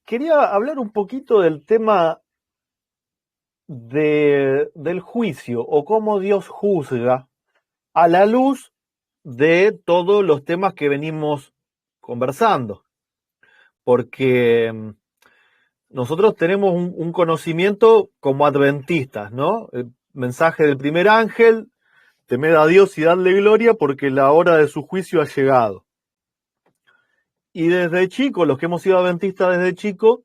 Quería hablar un poquito del tema del juicio o cómo Dios juzga a la luz de todos los temas que venimos conversando. Porque nosotros tenemos un conocimiento como adventistas, ¿no? El mensaje del primer ángel, temed a Dios y dadle gloria porque la hora de su juicio ha llegado. Y desde chico, los que hemos sido adventistas desde chico,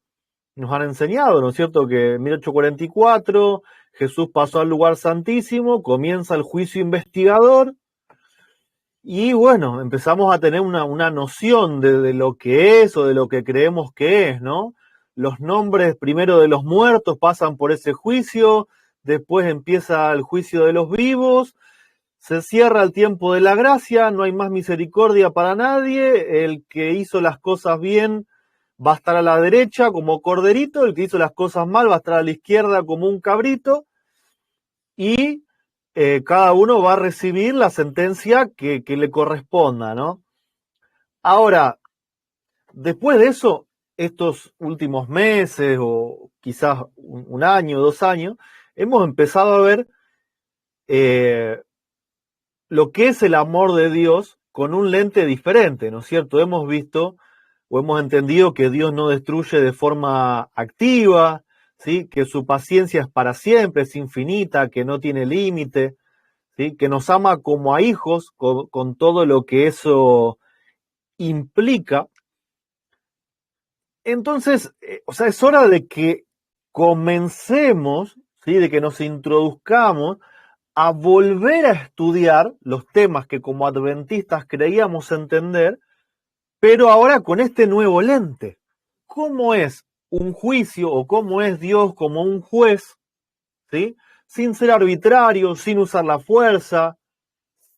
nos han enseñado, ¿no es cierto?, que en 1844 Jesús pasó al lugar santísimo, comienza el juicio investigador y bueno, empezamos a tener una noción de lo que es o de lo que creemos que es, ¿no? Los nombres primero de los muertos pasan por ese juicio, después empieza el juicio de los vivos, se cierra el tiempo de la gracia, no hay más misericordia para nadie, el que hizo las cosas bien va a estar a la derecha como corderito, el que hizo las cosas mal va a estar a la izquierda como un cabrito, y cada uno va a recibir la sentencia que le corresponda, ¿no? Ahora, después de eso, estos últimos meses, o quizás un año, 2 años, hemos empezado a ver lo que es el amor de Dios con un lente diferente, ¿no es cierto? Hemos visto o hemos entendido que Dios no destruye de forma activa, ¿sí? Que su paciencia es para siempre, es infinita, que no tiene límite, ¿sí? Que nos ama como a hijos, con todo lo que eso implica. Entonces, es hora de que comencemos, ¿sí? De que nos introduzcamos a volver a estudiar los temas que como adventistas creíamos entender, pero ahora con este nuevo lente. ¿Cómo es un juicio o cómo es Dios como un juez, ¿sí? Sin ser arbitrario, sin usar la fuerza,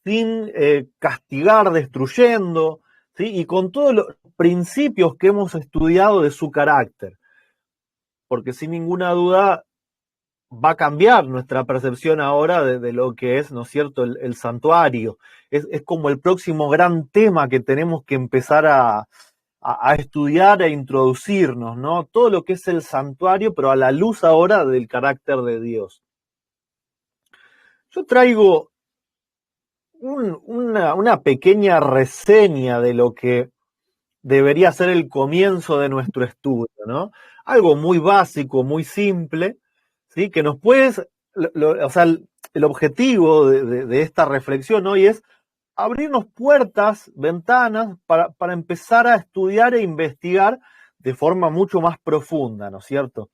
sin castigar destruyendo, ¿sí? Y con todos los principios que hemos estudiado de su carácter? Porque sin ninguna duda va a cambiar nuestra percepción ahora de lo que es, ¿no es cierto?, el santuario. Es como el próximo gran tema que tenemos que empezar a estudiar, a introducirnos, ¿no? Todo lo que es el santuario, pero a la luz ahora del carácter de Dios. Yo traigo una pequeña reseña de lo que debería ser el comienzo de nuestro estudio, ¿no? Algo muy básico, muy simple, ¿sí? Que nos puede, el objetivo de esta reflexión hoy es abrirnos puertas, ventanas, para empezar a estudiar e investigar de forma mucho más profunda, ¿no es cierto?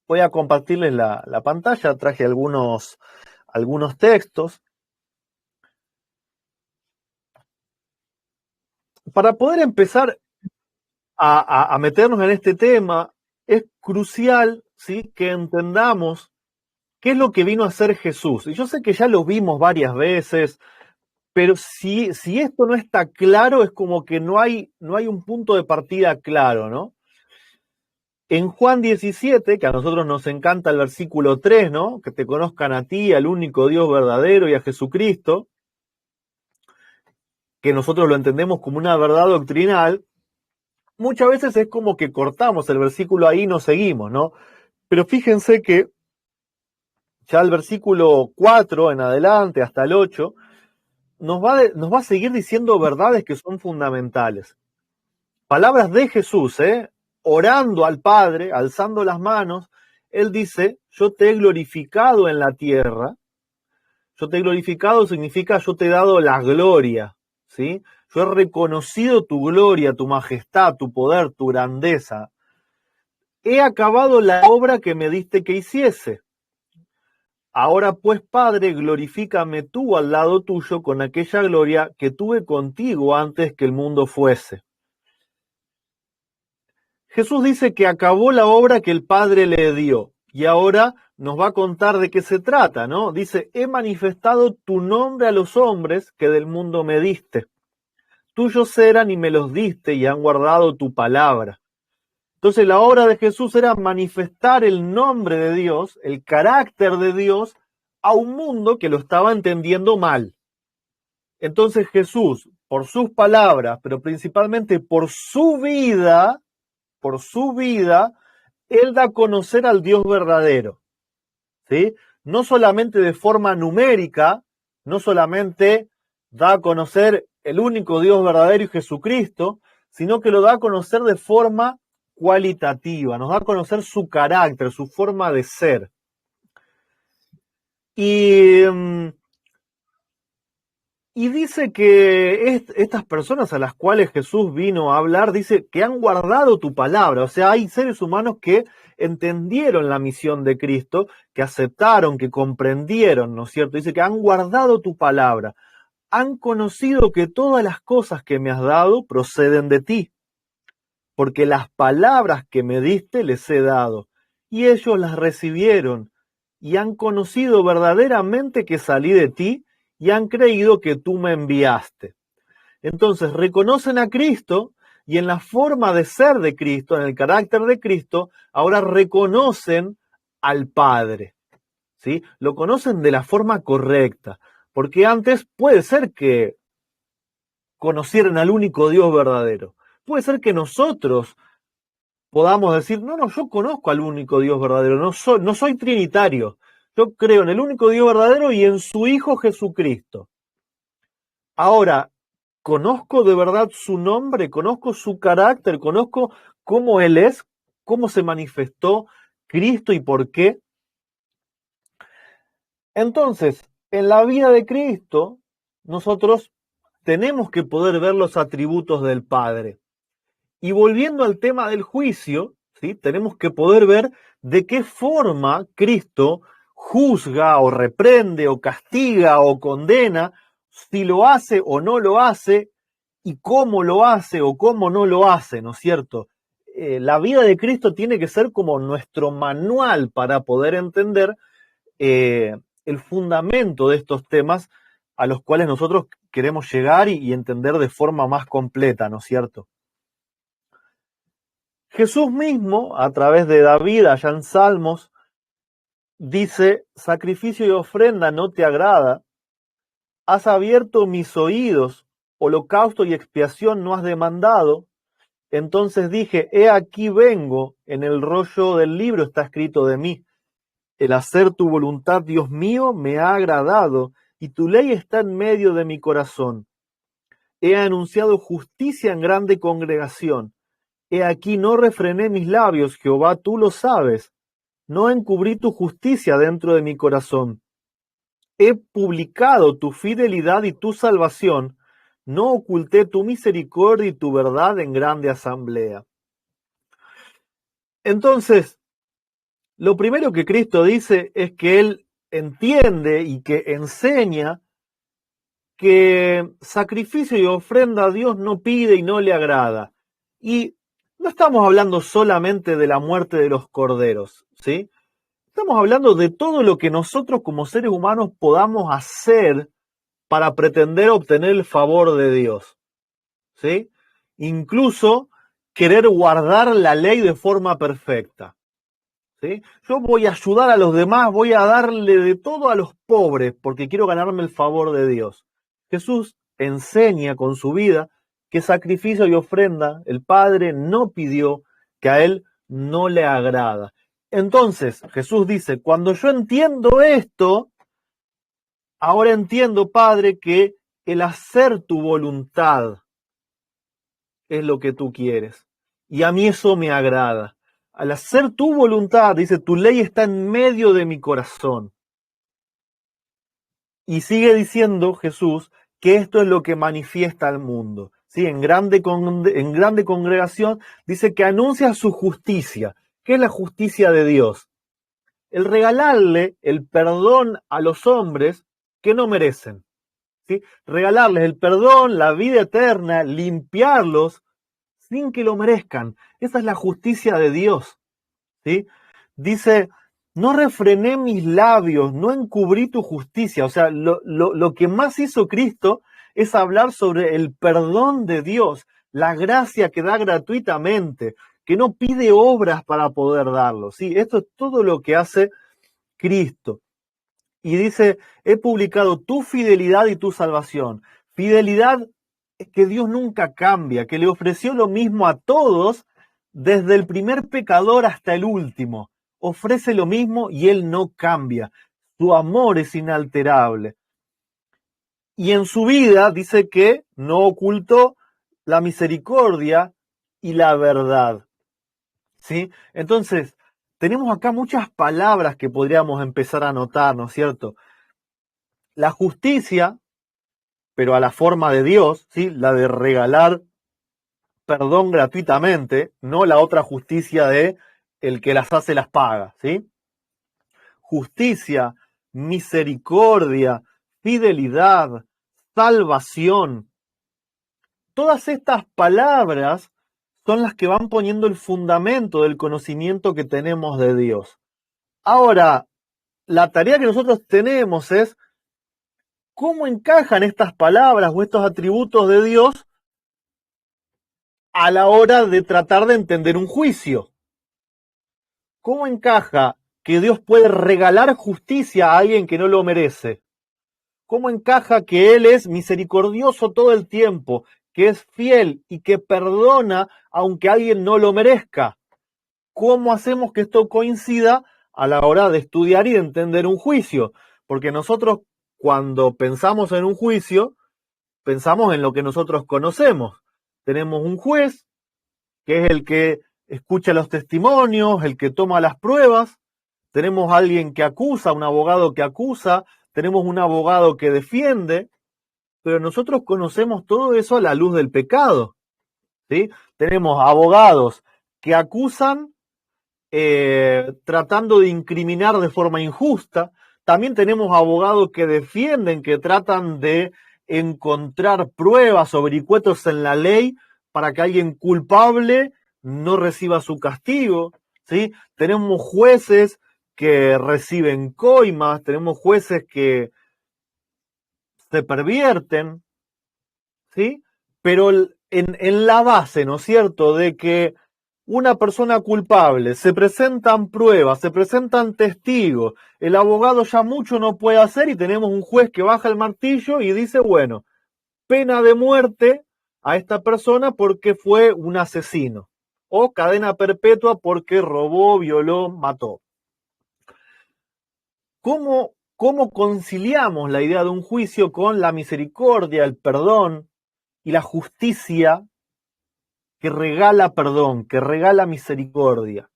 Voy a compartirles la pantalla, traje algunos textos. Para poder empezar a meternos en este tema, es crucial, ¿sí?, que entendamos qué es lo que vino a hacer Jesús. Y yo sé que ya lo vimos varias veces, pero si esto no está claro, es como que no hay un punto de partida claro, ¿no? En Juan 17, que a nosotros nos encanta el versículo 3, ¿no? Que te conozcan a ti, al único Dios verdadero, y a Jesucristo, que nosotros lo entendemos como una verdad doctrinal. Muchas veces es como que cortamos el versículo ahí y no seguimos, ¿no? Pero fíjense que ya el versículo 4 en adelante, hasta el 8, nos va a seguir diciendo verdades que son fundamentales. Palabras de Jesús, orando al Padre, alzando las manos, Él dice: yo te he glorificado en la tierra. Yo te he glorificado significa yo te he dado la gloria, ¿sí? Yo he reconocido tu gloria, tu majestad, tu poder, tu grandeza. He acabado la obra que me diste que hiciese. Ahora pues, Padre, glorifícame tú al lado tuyo con aquella gloria que tuve contigo antes que el mundo fuese. Jesús dice que acabó la obra que el Padre le dio y ahora nos va a contar de qué se trata, ¿no? Dice: he manifestado tu nombre a los hombres que del mundo me diste. Tuyos eran y me los diste y han guardado tu palabra. Entonces la obra de Jesús era manifestar el nombre de Dios, el carácter de Dios, a un mundo que lo estaba entendiendo mal. Entonces Jesús, por sus palabras, pero principalmente por su vida, por su vida, él da a conocer al Dios verdadero, ¿sí? No solamente de forma numérica, no solamente da a conocer el único Dios verdadero y Jesucristo, sino que lo da a conocer de forma cualitativa, nos da a conocer su carácter, su forma de ser. Y dice que estas personas a las cuales Jesús vino a hablar, dice que han guardado tu palabra. O sea, hay seres humanos que entendieron la misión de Cristo, que aceptaron, que comprendieron, ¿no es cierto? Dice que han guardado tu palabra. Han conocido que todas las cosas que me has dado proceden de ti, porque las palabras que me diste les he dado, y ellos las recibieron, y han conocido verdaderamente que salí de ti, y han creído que tú me enviaste. Entonces reconocen a Cristo, y en la forma de ser de Cristo, en el carácter de Cristo, ahora reconocen al Padre, ¿sí? Lo conocen de la forma correcta, porque antes puede ser que conocieran al único Dios verdadero. Puede ser que nosotros podamos decir, no, yo conozco al único Dios verdadero, no soy trinitario. Yo creo en el único Dios verdadero y en su Hijo Jesucristo. Ahora, ¿conozco de verdad su nombre? ¿Conozco su carácter? ¿Conozco cómo Él es? ¿Cómo se manifestó Cristo y por qué? Entonces, en la vida de Cristo, nosotros tenemos que poder ver los atributos del Padre. Y volviendo al tema del juicio, ¿sí? Tenemos que poder ver de qué forma Cristo juzga o reprende o castiga o condena, si lo hace o no lo hace, y cómo lo hace o cómo no lo hace, ¿no es cierto? La vida de Cristo tiene que ser como nuestro manual para poder entender el fundamento de estos temas a los cuales nosotros queremos llegar y entender de forma más completa, ¿no es cierto? Jesús mismo, a través de David, allá en Salmos, dice, sacrificio y ofrenda no te agrada, has abierto mis oídos, holocausto y expiación no has demandado. Entonces dije, he aquí vengo, en el rollo del libro está escrito de mí. El hacer tu voluntad, Dios mío, me ha agradado, y tu ley está en medio de mi corazón. He anunciado justicia en grande congregación. He aquí no refrené mis labios, Jehová, tú lo sabes. No encubrí tu justicia dentro de mi corazón. He publicado tu fidelidad y tu salvación. No oculté tu misericordia y tu verdad en grande asamblea. Entonces, lo primero que Cristo dice es que Él entiende y que enseña que sacrificio y ofrenda a Dios no pide y no le agrada. Y no estamos hablando solamente de la muerte de los corderos, ¿sí? Estamos hablando de todo lo que nosotros como seres humanos podamos hacer para pretender obtener el favor de Dios, ¿sí? Incluso querer guardar la ley de forma perfecta, ¿sí? Yo voy a ayudar a los demás, voy a darle de todo a los pobres porque quiero ganarme el favor de Dios. Jesús enseña con su vida que sacrificio y ofrenda el Padre no pidió, que a Él no le agrada. Entonces, Jesús dice, cuando yo entiendo esto, ahora entiendo, Padre, que el hacer tu voluntad es lo que tú quieres. Y a mí eso me agrada. Al hacer tu voluntad, dice, tu ley está en medio de mi corazón. Y sigue diciendo Jesús que esto es lo que manifiesta al mundo. ¿Sí? En grande congregación dice que anuncia su justicia. ¿Qué es la justicia de Dios? El regalarle el perdón a los hombres que no merecen. ¿Sí? Regalarles el perdón, la vida eterna, limpiarlos sin que lo merezcan. Esa es la justicia de Dios. ¿Sí? Dice, no refrené mis labios, no encubrí tu justicia. O sea, lo que más hizo Cristo es hablar sobre el perdón de Dios, la gracia que da gratuitamente, que no pide obras para poder darlo. ¿Sí? Esto es todo lo que hace Cristo. Y dice, he publicado tu fidelidad y tu salvación. Fidelidad es que Dios nunca cambia, que le ofreció lo mismo a todos, desde el primer pecador hasta el último. Ofrece lo mismo y Él no cambia. Su amor es inalterable. Y en su vida dice que no ocultó la misericordia y la verdad. ¿Sí? Entonces, tenemos acá muchas palabras que podríamos empezar a notar, ¿no es cierto? La justicia, pero a la forma de Dios, ¿sí? La de regalar perdón gratuitamente, no la otra justicia de el que las hace las paga, ¿sí? Justicia, misericordia, fidelidad, salvación. Todas estas palabras son las que van poniendo el fundamento del conocimiento que tenemos de Dios. Ahora, la tarea que nosotros tenemos es cómo encajan estas palabras o estos atributos de Dios a la hora de tratar de entender un juicio. ¿Cómo encaja que Dios puede regalar justicia a alguien que no lo merece? ¿Cómo encaja que Él es misericordioso todo el tiempo, que es fiel y que perdona aunque alguien no lo merezca? ¿Cómo hacemos que esto coincida a la hora de estudiar y de entender un juicio? Porque nosotros cuando pensamos en un juicio, pensamos en lo que nosotros conocemos. Tenemos un juez, que es el que escucha los testimonios, el que toma las pruebas. Tenemos a alguien que acusa, un abogado que acusa, tenemos un abogado que defiende, pero nosotros conocemos todo eso a la luz del pecado, ¿sí? Tenemos abogados que acusan tratando de incriminar de forma injusta. También tenemos abogados que defienden, que tratan de encontrar pruebas o vericuetos en la ley para que alguien culpable no reciba su castigo, ¿sí? Tenemos jueces que reciben coimas, tenemos jueces que se pervierten, ¿sí? Pero en la base, ¿no es cierto?, de que una persona culpable, se presentan pruebas, se presentan testigos, el abogado ya mucho no puede hacer y tenemos un juez que baja el martillo y dice, bueno, pena de muerte a esta persona porque fue un asesino, o cadena perpetua porque robó, violó, mató. ¿Cómo conciliamos la idea de un juicio con la misericordia, el perdón y la justicia que regala perdón, que regala misericordia?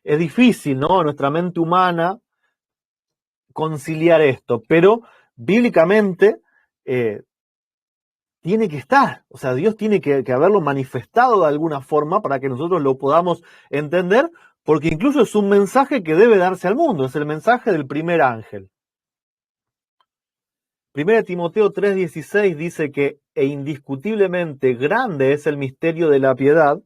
Es difícil, ¿no? Nuestra mente humana conciliar esto, pero bíblicamente tiene que estar, o sea, Dios tiene que haberlo manifestado de alguna forma para que nosotros lo podamos entender, porque incluso es un mensaje que debe darse al mundo, es el mensaje del primer ángel. 1 Timoteo 3:16 dice que indiscutiblemente grande es el misterio de la piedad.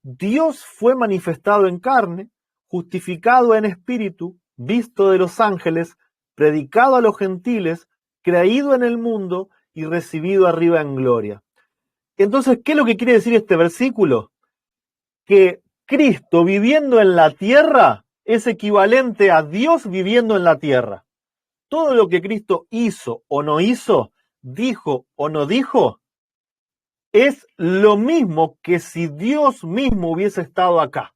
Dios fue manifestado en carne, justificado en espíritu, visto de los ángeles, predicado a los gentiles, creído en el mundo y recibido arriba en gloria. Entonces, ¿qué es lo que quiere decir este versículo? Que Cristo viviendo en la tierra es equivalente a Dios viviendo en la tierra. Todo lo que Cristo hizo o no hizo, dijo o no dijo, es lo mismo que si Dios mismo hubiese estado acá,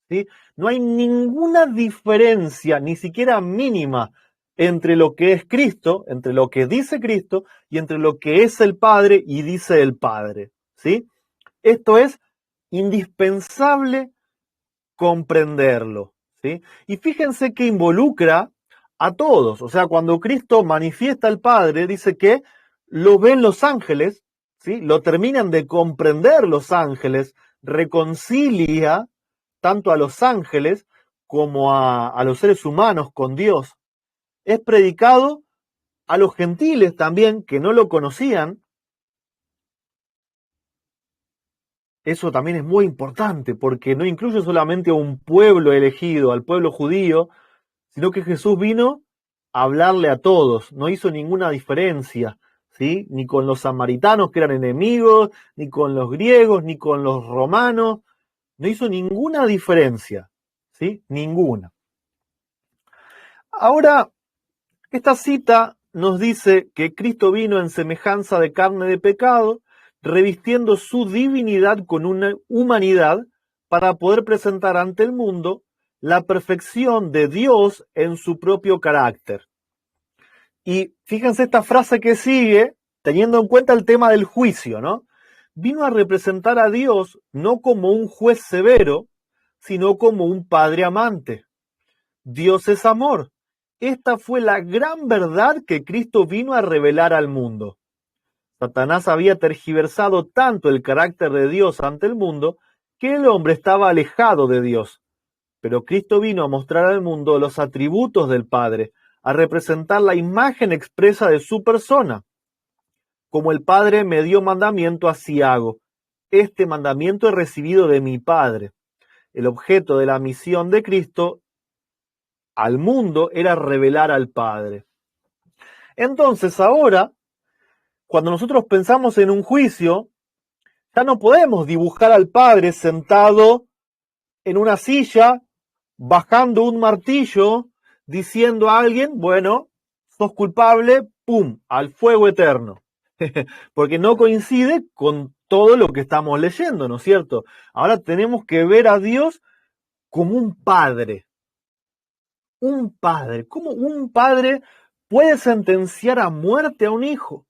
¿sí? No hay ninguna diferencia, ni siquiera mínima, entre lo que es Cristo, entre lo que dice Cristo y entre lo que es el Padre y dice el Padre, ¿sí? Esto es indispensable comprenderlo, ¿sí? Y fíjense que involucra a todos, o sea, cuando Cristo manifiesta al Padre, dice que lo ven los ángeles, ¿sí? Lo terminan de comprender los ángeles, reconcilia tanto a los ángeles como a los seres humanos con Dios. Es predicado a los gentiles también, que no lo conocían. Eso también es muy importante, porque no incluye solamente a un pueblo elegido, al pueblo judío, sino que Jesús vino a hablarle a todos, no hizo ninguna diferencia, ¿sí? Ni con los samaritanos que eran enemigos, ni con los griegos, ni con los romanos, no hizo ninguna diferencia, ¿sí? Ninguna. Ahora, esta cita nos dice que Cristo vino en semejanza de carne de pecado, revistiendo su divinidad con una humanidad para poder presentar ante el mundo la perfección de Dios en su propio carácter. Y fíjense esta frase que sigue, teniendo en cuenta el tema del juicio, ¿no? Vino a representar a Dios no como un juez severo, sino como un padre amante. Dios es amor. Esta fue la gran verdad que Cristo vino a revelar al mundo. Satanás había tergiversado tanto el carácter de Dios ante el mundo que el hombre estaba alejado de Dios. Pero Cristo vino a mostrar al mundo los atributos del Padre, a representar la imagen expresa de su persona. Como el Padre me dio mandamiento, así hago. Este mandamiento he recibido de mi Padre. El objeto de la misión de Cristo al mundo era revelar al Padre. Entonces ahora, cuando nosotros pensamos en un juicio, ya no podemos dibujar al Padre sentado en una silla, bajando un martillo, diciendo a alguien, bueno, sos culpable, ¡pum!, al fuego eterno. Porque no coincide con todo lo que estamos leyendo, ¿no es cierto? Ahora tenemos que ver a Dios como un padre. Un padre. ¿Cómo un padre puede sentenciar a muerte a un hijo?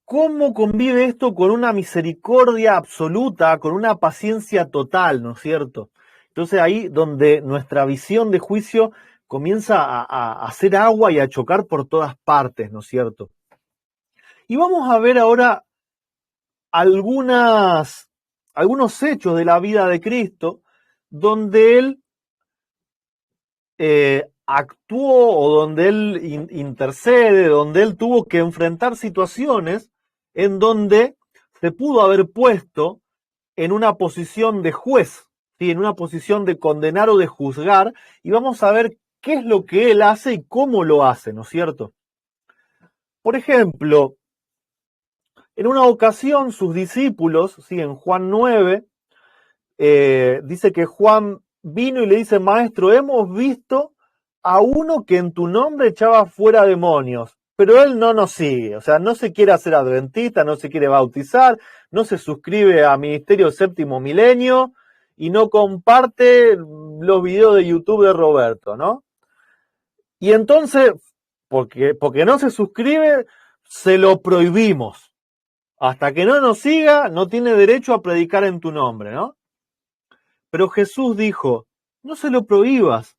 ¿Cómo convive esto con una misericordia absoluta, con una paciencia total, ¿no es cierto? Entonces ahí donde nuestra visión de juicio comienza a hacer agua y a chocar por todas partes, ¿no es cierto? Y vamos a ver ahora algunos hechos de la vida de Cristo donde Él actuó o donde Él intercede, donde Él tuvo que enfrentar situaciones en donde se pudo haber puesto en una posición de juez, ¿sí?, en una posición de condenar o de juzgar, y vamos a ver qué es lo que Él hace y cómo lo hace, ¿no es cierto? Por ejemplo, en una ocasión sus discípulos, ¿sí?, en Juan 9, dice que Juan vino y le dice, maestro, hemos visto a uno que en tu nombre echaba fuera demonios, pero él no nos sigue, o sea, no se quiere hacer adventista, no se quiere bautizar, no se suscribe a Ministerio Séptimo Milenio y no comparte los videos de YouTube de Roberto, ¿no? Y entonces, porque no se suscribe, se lo prohibimos. Hasta que no nos siga, no tiene derecho a predicar en tu nombre, ¿no? Pero Jesús dijo, no se lo prohíbas,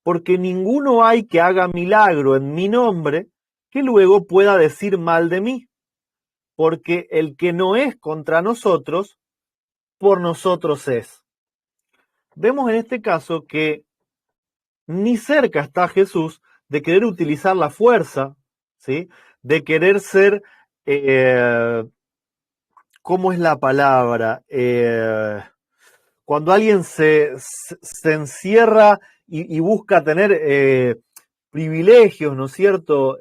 porque ninguno hay que haga milagro en mi nombre que luego pueda decir mal de mí, porque el que no es contra nosotros, por nosotros es. Vemos en este caso que ni cerca está Jesús de querer utilizar la fuerza, ¿sí?, de querer ser, ¿cómo es la palabra? Cuando alguien se encierra y busca tener privilegios, ¿no es cierto?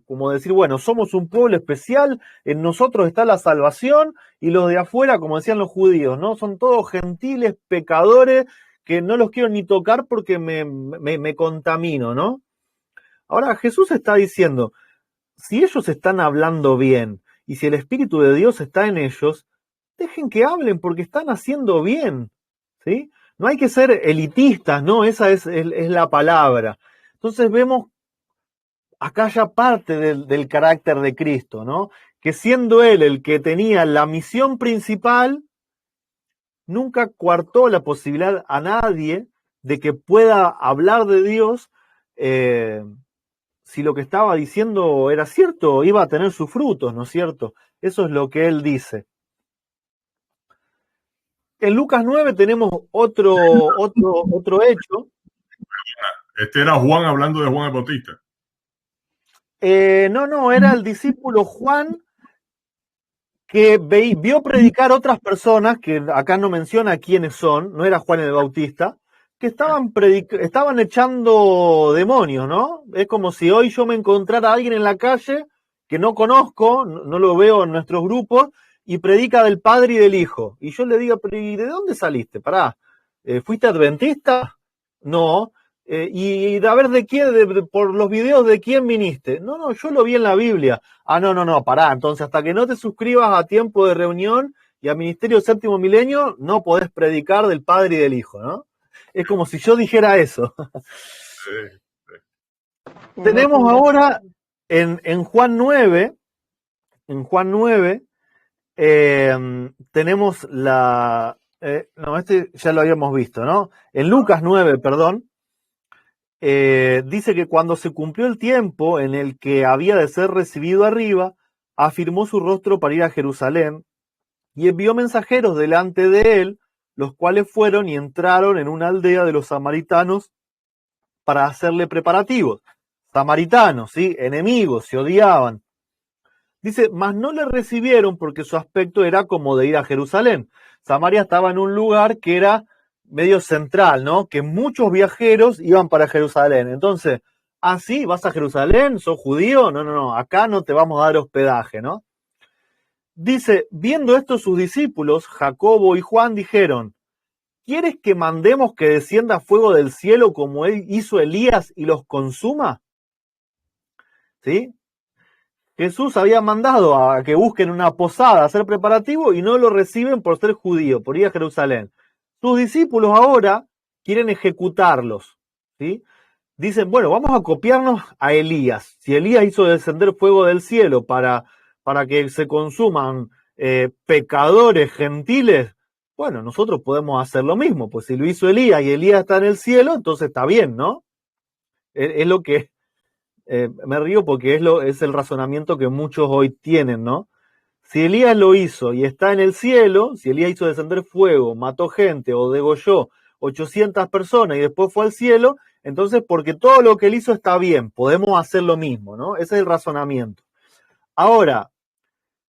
Como decir, bueno, somos un pueblo especial, en nosotros está la salvación, y los de afuera, como decían los judíos, ¿no? Son todos gentiles, pecadores, que no los quiero ni tocar porque me contamino, ¿no? Ahora Jesús está diciendo, si ellos están hablando bien, y si el Espíritu de Dios está en ellos, dejen que hablen porque están haciendo bien, ¿sí? No hay que ser elitistas, ¿no? Esa es la palabra. Entonces vemos acá ya parte del carácter de Cristo, ¿no? Que siendo Él el que tenía la misión principal, nunca coartó la posibilidad a nadie de que pueda hablar de Dios, si lo que estaba diciendo era cierto, iba a tener sus frutos, ¿no es cierto? Eso es lo que Él dice. En Lucas 9 tenemos otro hecho. Este era Juan hablando de Juan el Bautista. No, era el discípulo Juan que vio predicar otras personas, que acá no menciona quiénes son, no era Juan el Bautista, que estaban echando demonios, ¿no? Es como si hoy yo me encontrara a alguien en la calle que no conozco, no lo veo en nuestros grupos, y predica del Padre y del Hijo. Y yo le digo, pero ¿y de dónde saliste? Pará, ¿fuiste adventista? No, y a ver de quién, por los videos de quién viniste. No, yo lo vi en la Biblia. Ah, no, pará. Entonces, hasta que no te suscribas a Tiempo de Reunión y a Ministerio Séptimo Milenio, no podés predicar del Padre y del Hijo, ¿no? Es como si yo dijera eso. Tenemos ahora en Juan 9, tenemos no, este ya lo habíamos visto, ¿no? En Lucas 9, perdón, dice que cuando se cumplió el tiempo en el que había de ser recibido arriba, afirmó su rostro para ir a Jerusalén y envió mensajeros delante de él, los cuales fueron y entraron en una aldea de los samaritanos para hacerle preparativos. Samaritanos, ¿sí? Enemigos, se odiaban. Dice, mas no le recibieron porque su aspecto era como de ir a Jerusalén. Samaria estaba en un lugar que era medio central, ¿no? Que muchos viajeros iban para Jerusalén. Entonces, sí, vas a Jerusalén, sos judío, no, acá no te vamos a dar hospedaje, ¿no? Dice, viendo esto sus discípulos, Jacobo y Juan, dijeron, ¿quieres que mandemos que descienda fuego del cielo como él hizo Elías y los consuma? ¿Sí? Jesús había mandado a que busquen una posada, a hacer preparativo, y no lo reciben por ser judío, por ir a Jerusalén. Sus discípulos ahora quieren ejecutarlos, ¿sí? Dicen, bueno, vamos a copiarnos a Elías. Si Elías hizo descender fuego del cielo para que se consuman pecadores gentiles, bueno, nosotros podemos hacer lo mismo. Pues si lo hizo Elías y Elías está en el cielo, entonces está bien, ¿no? Es lo que... me río porque es el razonamiento que muchos hoy tienen, ¿no? Si Elías lo hizo y está en el cielo, si Elías hizo descender fuego, mató gente o degolló 800 personas y después fue al cielo, entonces porque todo lo que él hizo está bien, podemos hacer lo mismo, ¿no? Ese es el razonamiento. Ahora,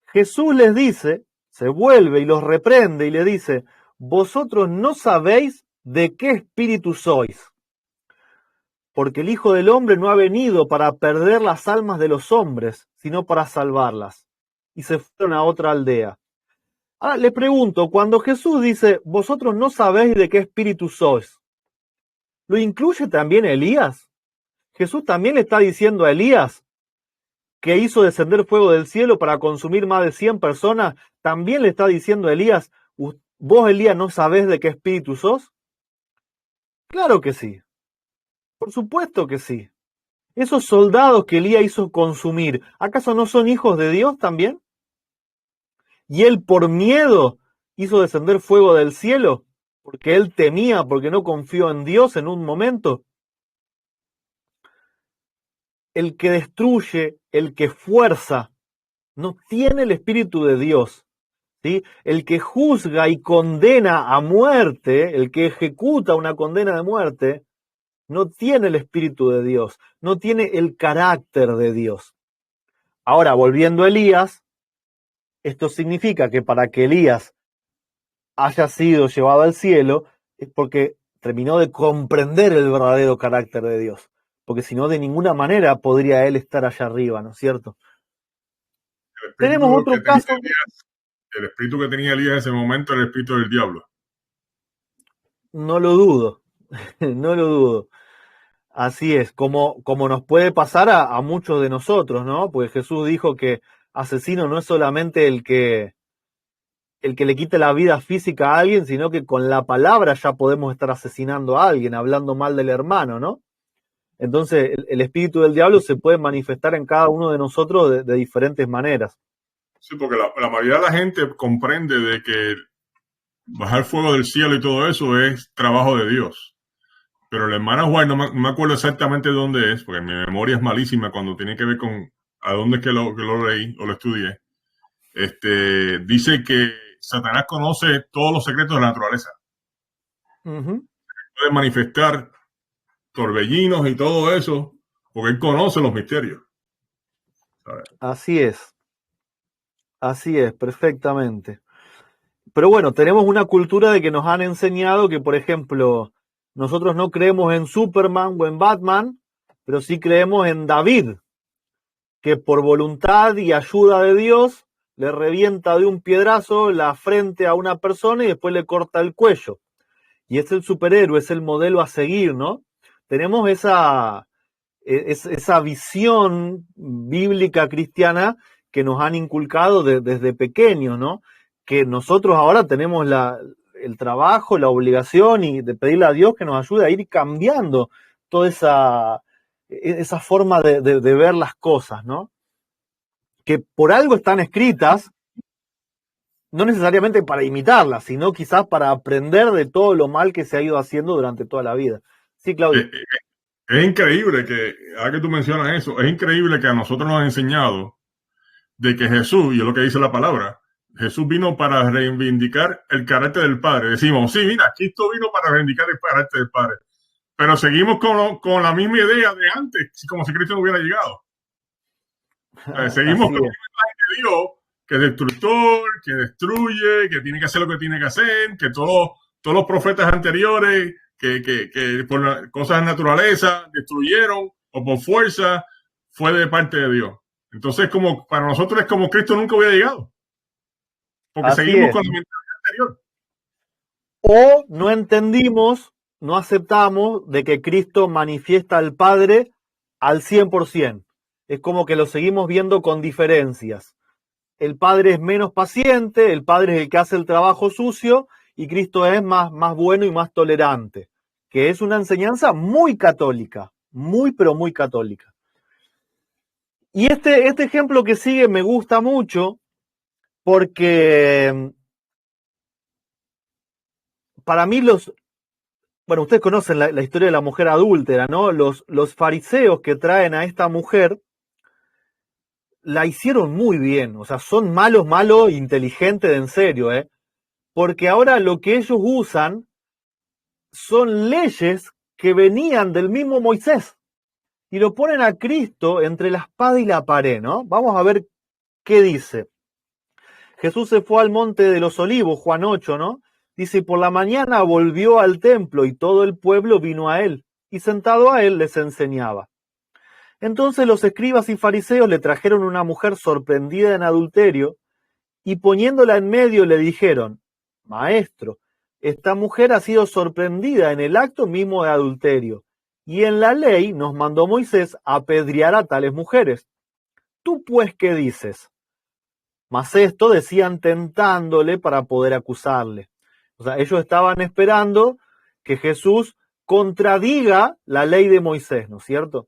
Jesús les dice, se vuelve y los reprende y les dice, vosotros no sabéis de qué espíritu sois, porque el Hijo del Hombre no ha venido para perder las almas de los hombres, sino para salvarlas. Y se fueron a otra aldea. Ahora le pregunto, cuando Jesús dice, vosotros no sabéis de qué espíritu sois, ¿lo incluye también Elías? Jesús también le está diciendo a Elías, que hizo descender fuego del cielo para consumir más de 100 personas, también le está diciendo a Elías, vos Elías no sabés de qué espíritu sos. Claro que sí. Por supuesto que sí. Esos soldados que Elías hizo consumir, ¿acaso no son hijos de Dios también? Y él por miedo hizo descender fuego del cielo, porque él temía, porque no confió en Dios en un momento. El que destruye, el que fuerza, no tiene el Espíritu de Dios. ¿Sí? El que juzga y condena a muerte, el que ejecuta una condena de muerte, no tiene el Espíritu de Dios, no tiene el carácter de Dios. Ahora, volviendo a Elías, esto significa que para que Elías haya sido llevado al cielo es porque terminó de comprender el verdadero carácter de Dios, porque si no, de ninguna manera podría él estar allá arriba, ¿no es cierto? Tenemos otro caso. El espíritu que tenía Elías en ese momento era el espíritu del diablo. No lo dudo, no lo dudo. Así es, como nos puede pasar a muchos de nosotros, ¿no? Porque Jesús dijo que asesino no es solamente el que le quite la vida física a alguien, sino que con la palabra ya podemos estar asesinando a alguien, hablando mal del hermano, ¿no? Entonces, el espíritu del diablo se puede manifestar en cada uno de nosotros de diferentes maneras. Sí, porque la mayoría de la gente comprende de que bajar fuego del cielo y todo eso es trabajo de Dios. Pero la hermana White, no me acuerdo exactamente de dónde es, porque mi memoria es malísima cuando tiene que ver con a dónde es que lo leí o lo estudié. Dice que Satanás conoce todos los secretos de la naturaleza. Puede manifestar torbellinos y todo eso, porque él conoce los misterios. Así es, perfectamente. Pero bueno, tenemos una cultura de que nos han enseñado que, por ejemplo, nosotros no creemos en Superman o en Batman, pero sí creemos en David, que por voluntad y ayuda de Dios le revienta de un piedrazo la frente a una persona y después le corta el cuello. Y es el superhéroe, es el modelo a seguir, ¿no? Tenemos esa visión bíblica cristiana que nos han inculcado desde pequeños, ¿no? Que nosotros ahora tenemos el trabajo, la obligación y de pedirle a Dios que nos ayude a ir cambiando toda esa forma de ver las cosas, ¿no? Que por algo están escritas, no necesariamente para imitarlas, sino quizás para aprender de todo lo mal que se ha ido haciendo durante toda la vida. Sí, Claudio. Es increíble que, ahora que tú mencionas eso, es increíble que a nosotros nos han enseñado de que Jesús, y es lo que dice la palabra, Jesús vino para reivindicar el carácter del Padre. Decimos, sí, mira, Cristo vino para reivindicar el carácter del Padre. Pero seguimos con la misma idea de antes, como si Cristo no hubiera llegado. Seguimos con la imagen de Dios, que es destructor, que destruye, que tiene que hacer lo que tiene que hacer, que todos los profetas anteriores, que por cosas de naturaleza destruyeron o por fuerza, fue de parte de Dios. Entonces, como para nosotros es como Cristo nunca hubiera llegado. Porque Así seguimos es. con la mentalidad anterior. O no entendimos, no aceptamos de que Cristo manifiesta al Padre al 100%. Es como que lo seguimos viendo con diferencias. El Padre es menos paciente, el Padre es el que hace el trabajo sucio y Cristo es más bueno y más tolerante. Que es una enseñanza muy católica, muy pero muy católica. Y este ejemplo que sigue me gusta mucho porque para mí bueno, ustedes conocen la historia de la mujer adúltera, ¿no? Los fariseos que traen a esta mujer la hicieron muy bien, o sea, son malos, inteligentes de en serio, ¿eh? Porque ahora lo que ellos usan son leyes que venían del mismo Moisés y lo ponen a Cristo entre la espada y la pared, ¿no? Vamos a ver qué dice. Jesús se fue al monte de los olivos, Juan 8, ¿no? Dice, por la mañana volvió al templo y todo el pueblo vino a él, y sentado a él les enseñaba. Entonces los escribas y fariseos le trajeron una mujer sorprendida en adulterio, y poniéndola en medio le dijeron, Maestro, esta mujer ha sido sorprendida en el acto mismo de adulterio, y en la ley nos mandó Moisés apedrear a tales mujeres. ¿Tú pues qué dices? Mas esto decían tentándole para poder acusarle. O sea, ellos estaban esperando que Jesús contradiga la ley de Moisés, ¿no es cierto?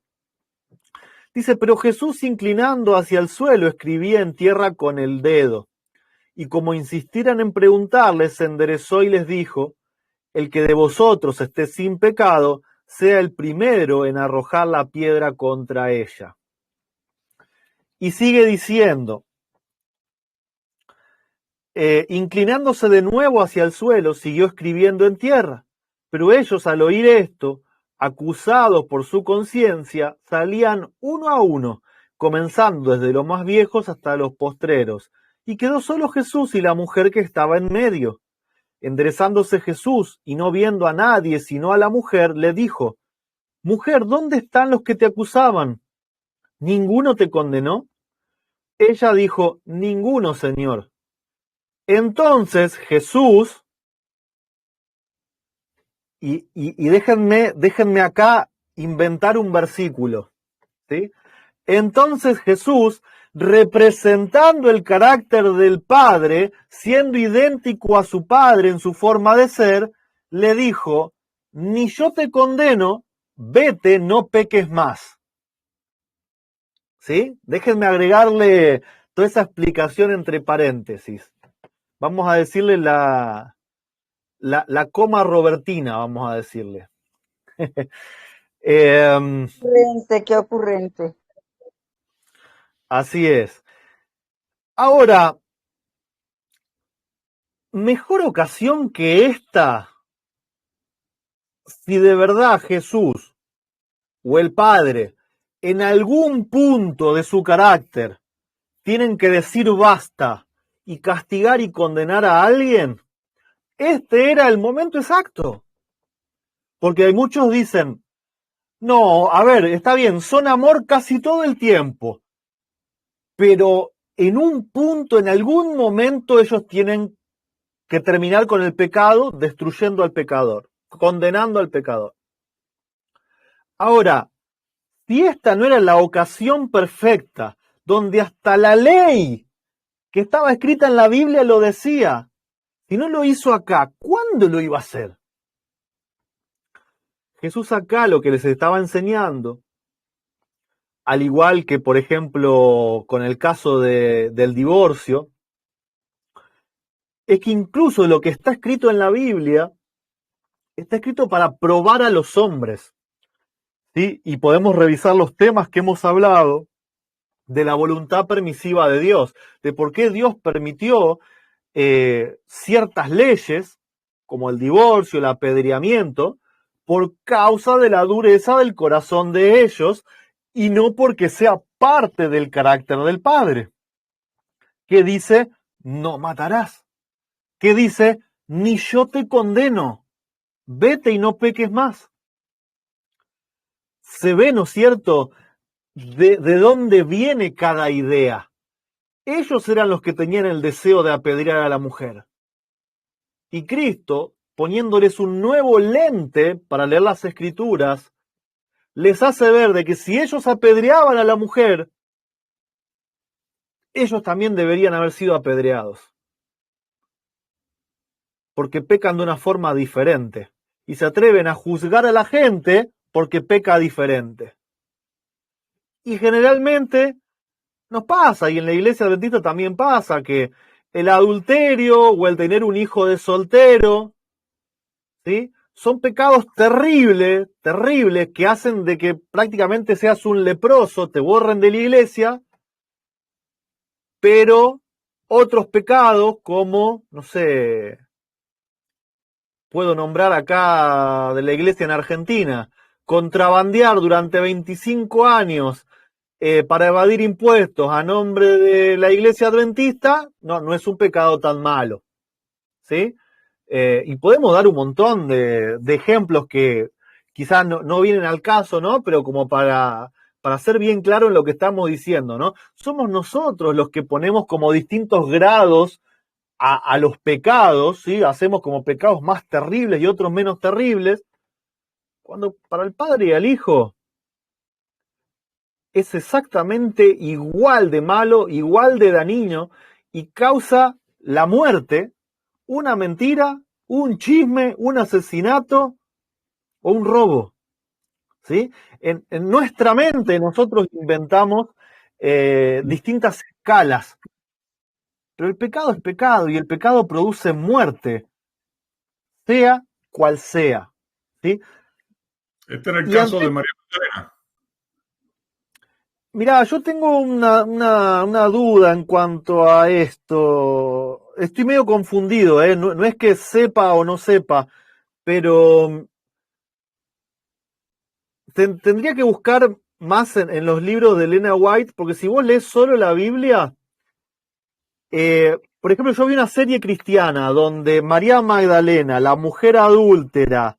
Dice, pero Jesús inclinando hacia el suelo escribía en tierra con el dedo. Y como insistieran en preguntarle, se enderezó y les dijo, el que de vosotros esté sin pecado, sea el primero en arrojar la piedra contra ella. Y sigue diciendo, inclinándose de nuevo hacia el suelo, siguió escribiendo en tierra. Pero ellos, al oír esto, acusados por su conciencia, salían uno a uno, comenzando desde los más viejos hasta los postreros. Y quedó solo Jesús y la mujer que estaba en medio. Enderezándose Jesús, y no viendo a nadie sino a la mujer, le dijo, Mujer, ¿dónde están los que te acusaban? ¿Ninguno te condenó? Ella dijo, Ninguno, Señor. Entonces Jesús, y déjenme acá inventar un versículo, ¿sí? Entonces Jesús, representando el carácter del Padre, siendo idéntico a su Padre en su forma de ser, le dijo, ni yo te condeno, vete, no peques más. ¿Sí? Déjenme agregarle toda esa explicación entre paréntesis. Vamos a decirle la coma robertina, vamos a decirle. Qué ocurrente. Así es. Ahora, mejor ocasión que esta, si de verdad Jesús o el Padre en algún punto de su carácter tienen que decir basta y castigar y condenar a alguien, este era el momento exacto. Porque muchos dicen, no, a ver, está bien, son amor casi todo el tiempo, pero en un punto, en algún momento ellos tienen que terminar con el pecado, destruyendo al pecador, condenando al pecador. Ahora, si esta no era la ocasión perfecta, donde hasta la ley que estaba escrita en la Biblia lo decía, si no lo hizo acá, ¿cuándo lo iba a hacer? Jesús acá lo que les estaba enseñando, al igual que, por ejemplo, con el caso del divorcio, es que incluso lo que está escrito en la Biblia está escrito para probar a los hombres, ¿sí? Y podemos revisar los temas que hemos hablado de la voluntad permisiva de Dios, de por qué Dios permitió ciertas leyes, como el divorcio, el apedreamiento, por causa de la dureza del corazón de ellos y no porque sea parte del carácter del Padre, que dice, no matarás, que dice, ni yo te condeno, vete y no peques más. Se ve, ¿no es cierto?, de dónde viene cada idea. Ellos eran los que tenían el deseo de apedrear a la mujer. Y Cristo, poniéndoles un nuevo lente para leer las Escrituras, les hace ver de que si ellos apedreaban a la mujer, ellos también deberían haber sido apedreados. Porque pecan de una forma diferente. Y se atreven a juzgar a la gente porque peca diferente. Y generalmente nos pasa, y en la iglesia adventista también pasa, que el adulterio o el tener un hijo de soltero, ¿sí?, son pecados terribles, terribles, que hacen de que prácticamente seas un leproso, te borren de la iglesia, pero otros pecados como, no sé, puedo nombrar acá de la iglesia en Argentina, contrabandear durante 25 años para evadir impuestos a nombre de la iglesia adventista, no es un pecado tan malo, ¿sí? Y podemos dar un montón de ejemplos que quizás no vienen al caso, ¿no? Pero como para ser bien claro en lo que estamos diciendo, ¿no? Somos nosotros los que ponemos como distintos grados a los pecados, ¿sí? Hacemos como pecados más terribles y otros menos terribles, cuando para el Padre y al Hijo es exactamente igual de malo, igual de dañino, y causa la muerte, una mentira, un chisme, un asesinato o un robo, ¿sí? En nuestra mente nosotros inventamos distintas escalas, pero el pecado es pecado y el pecado produce muerte, sea cual sea, ¿sí? Este era el caso de María Magdalena. Mirá, yo tengo una duda en cuanto a esto. Estoy medio confundido, ¿eh? No es que sepa o no sepa, pero tendría que buscar más en los libros de Elena White, porque si vos lees solo la Biblia, por ejemplo, yo vi una serie cristiana donde María Magdalena, la mujer adúltera,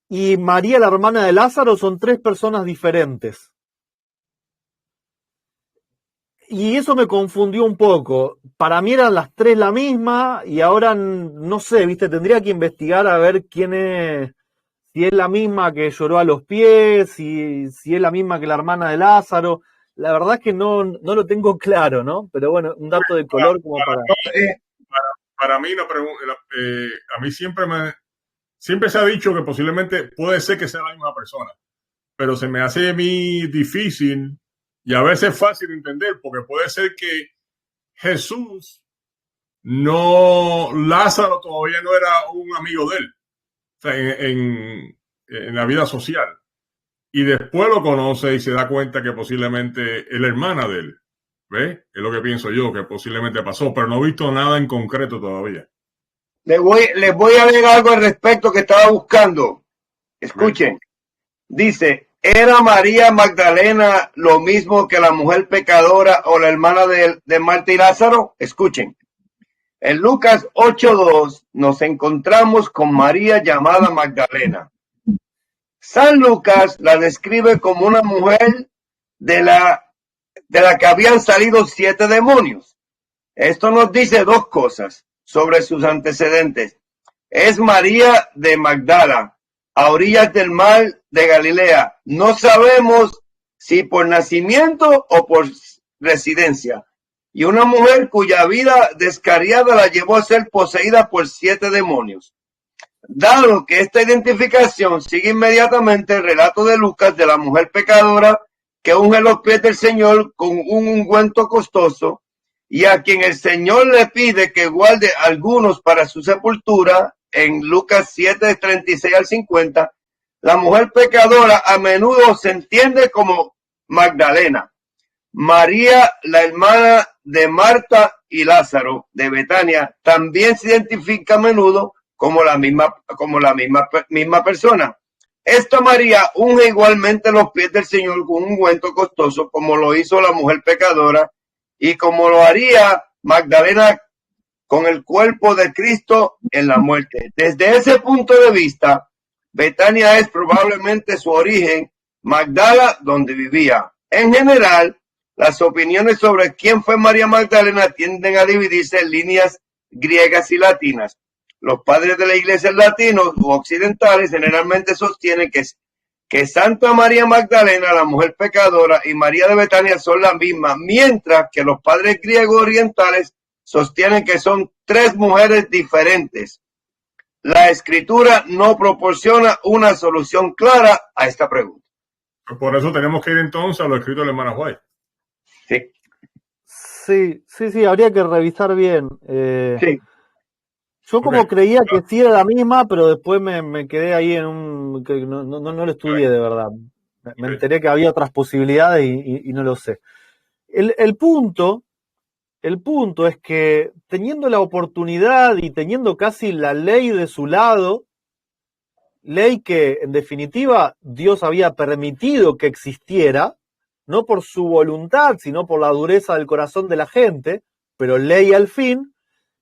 y María, la hermana de Lázaro, son tres personas diferentes. Y eso me confundió un poco. Para mí eran las tres la misma y ahora no sé, ¿viste? Tendría que investigar a ver quién es, si es la misma que lloró a los pies, si es la misma que la hermana de Lázaro. La verdad es que no lo tengo claro, ¿no? Pero bueno, un dato de color como para... Para mí, a mí siempre se ha dicho que posiblemente puede ser que sea la misma persona, pero se me hace a mí difícil y a veces fácil de entender, porque puede ser que Jesús Lázaro todavía no era un amigo de él, o sea, en la vida social, y después lo conoce y se da cuenta que posiblemente es la hermana de él. ¿Ves? Es lo que pienso yo, que posiblemente pasó, pero no he visto nada en concreto todavía. Les voy a leer algo al respecto que estaba buscando. Escuchen. Dice, ¿era María Magdalena lo mismo que la mujer pecadora o la hermana de Marta y Lázaro? Escuchen. En Lucas 8:2 nos encontramos con María llamada Magdalena. San Lucas la describe como una mujer de la que habían salido 7 demonios. Esto nos dice dos cosas sobre sus antecedentes. Es María de Magdala, a orillas del mar de Galilea. No sabemos si por nacimiento o por residencia. Y una mujer cuya vida descarriada la llevó a ser poseída por 7 demonios. Dado que esta identificación sigue inmediatamente el relato de Lucas de la mujer pecadora que unge los pies del Señor con un ungüento costoso y a quien el Señor le pide que guarde algunos para su sepultura, en Lucas 7, 36 al 50, la mujer pecadora a menudo se entiende como Magdalena. María, la hermana de Marta y Lázaro de Betania, también se identifica a menudo como la misma persona. Esta María unge igualmente los pies del Señor con un ungüento costoso, como lo hizo la mujer pecadora y como lo haría Magdalena con el cuerpo de Cristo en la muerte. Desde ese punto de vista, Betania es probablemente su origen, Magdala donde vivía. En general, las opiniones sobre quién fue María Magdalena tienden a dividirse en líneas griegas y latinas. Los padres de la iglesia latinos u occidentales generalmente sostienen que Santa María Magdalena, la mujer pecadora, y María de Betania son la misma, mientras que los padres griegos orientales sostienen que son 3 mujeres diferentes. La escritura no proporciona una solución clara a esta pregunta. Por eso tenemos que ir entonces a lo escrito de la hermana White. Sí, habría que revisar bien. Sí. Yo como creía que sí era la misma, pero después me quedé ahí en un... que no lo estudié de verdad. Me enteré que había otras posibilidades y no lo sé. El punto es que teniendo la oportunidad y teniendo casi la ley de su lado, ley que en definitiva Dios había permitido que existiera, no por su voluntad, sino por la dureza del corazón de la gente, pero ley al fin,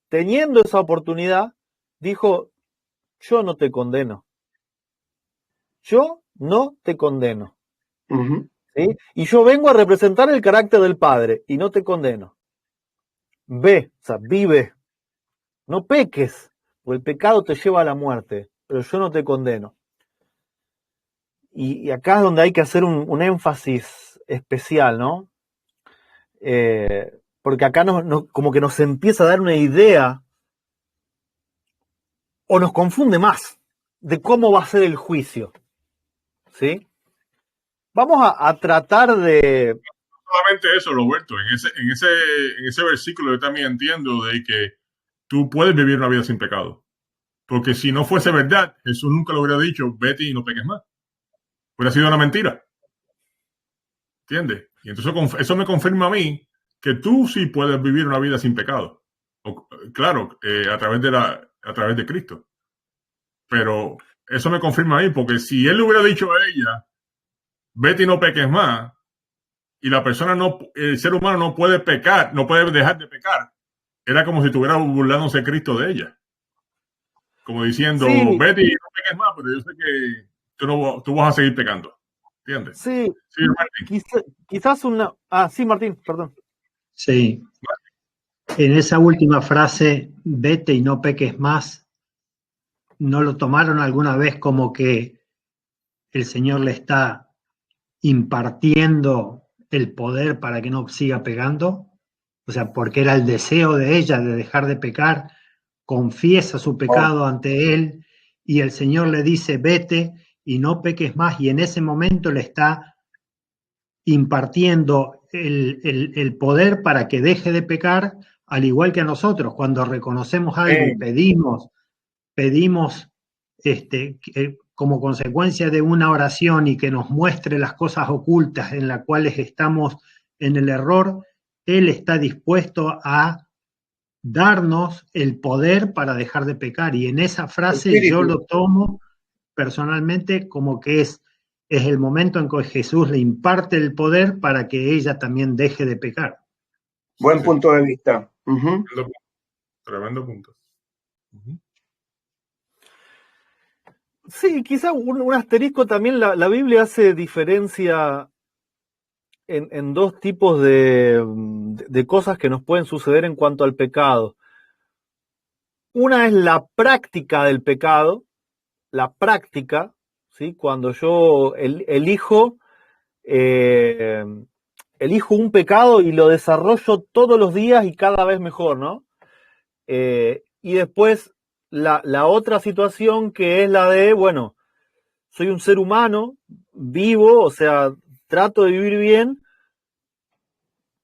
teniendo esa oportunidad, dijo, yo no te condeno. Yo no te condeno. ¿Sí? Y yo vengo a representar el carácter del Padre y no te condeno. Vive. No peques, porque el pecado te lleva a la muerte, pero yo no te condeno. Y acá es donde hay que hacer un énfasis especial, ¿no? Porque acá como que nos empieza a dar una idea o nos confunde más de cómo va a ser el juicio. ¿Sí? Vamos a tratar de... Solamente eso, Roberto, en ese versículo yo también entiendo de que tú puedes vivir una vida sin pecado. Porque si no fuese verdad, Jesús nunca lo hubiera dicho, vete y no peques más. Hubiera sido una mentira. ¿Entiendes? Y entonces eso me confirma a mí que tú sí puedes vivir una vida sin pecado. Claro, a través de Cristo. Pero eso me confirma a mí, porque si él le hubiera dicho a ella, vete y no peques más, y la persona el ser humano no puede pecar, no puede dejar de pecar, era como si estuviera burlándose Cristo de ella. Como diciendo, sí, vete y no peques más, pero yo sé que tú vas a seguir pecando. ¿Entiendes? Sí, Martín. Quizás una... sí, Martín, perdón. Sí. En esa última frase, vete y no peques más, ¿no lo tomaron alguna vez como que el Señor le está impartiendo el poder para que no siga pegando? O sea, porque era el deseo de ella de dejar de pecar, confiesa su pecado ante Él y el Señor le dice, vete y no peques más, y en ese momento le está impartiendo el poder para que deje de pecar, al igual que a nosotros, cuando reconocemos algo y pedimos como consecuencia de una oración y que nos muestre las cosas ocultas en las cuales estamos en el error, Él está dispuesto a darnos el poder para dejar de pecar. Y en esa frase yo lo tomo personalmente como que es el momento en que Jesús le imparte el poder para que ella también deje de pecar. Buen punto de vista. Tremendo punto. Sí, quizá un asterisco también, la Biblia hace diferencia en 2 tipos de cosas que nos pueden suceder en cuanto al pecado. Una es la práctica del pecado, la práctica, ¿sí? Cuando yo elijo un pecado y lo desarrollo todos los días y cada vez mejor, ¿no? Y después la otra situación que es la de, bueno, soy un ser humano, vivo, o sea, trato de vivir bien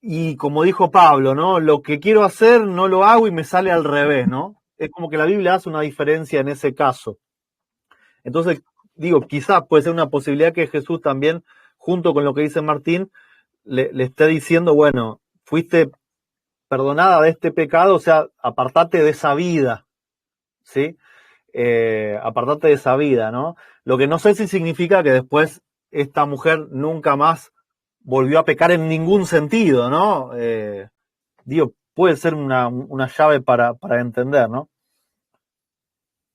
y como dijo Pablo, ¿no? Lo que quiero hacer no lo hago y me sale al revés, ¿no? Es como que la Biblia hace una diferencia en ese caso. Entonces, digo, quizás puede ser una posibilidad que Jesús también, junto con lo que dice Martín, le esté diciendo, bueno, fuiste perdonada de este pecado, o sea, apartate de esa vida, ¿sí? Apartate de esa vida, ¿no? Lo que no sé si significa que después esta mujer nunca más volvió a pecar en ningún sentido, ¿no? Digo, puede ser una llave para entender, ¿no?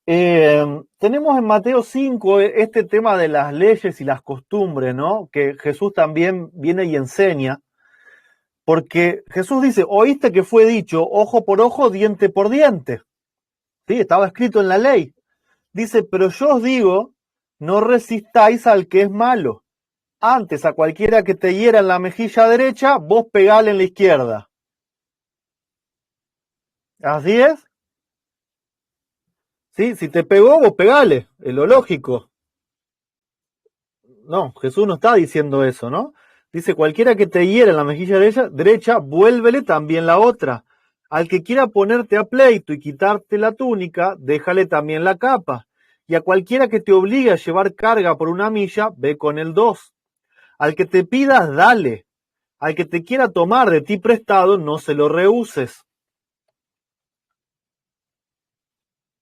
Tenemos en Mateo 5 este tema de las leyes y las costumbres, ¿no? Que Jesús también viene y enseña, porque Jesús dice, oíste que fue dicho ojo por ojo, diente por diente. Sí, estaba escrito en la ley. Dice, pero yo os digo, no resistáis al que es malo. Antes a cualquiera que te hiera en la mejilla derecha, vos pegale en la izquierda. ¿Así es? Sí, si te pegó, vos pegale, es lo lógico. No, Jesús no está diciendo eso, ¿no? Dice, cualquiera que te hiera en la mejilla derecha, vuélvele también la otra. Al que quiera ponerte a pleito y quitarte la túnica, déjale también la capa. Y a cualquiera que te obligue a llevar carga por una milla, ve con el 2. Al que te pidas, dale. Al que te quiera tomar de ti prestado, no se lo rehuses.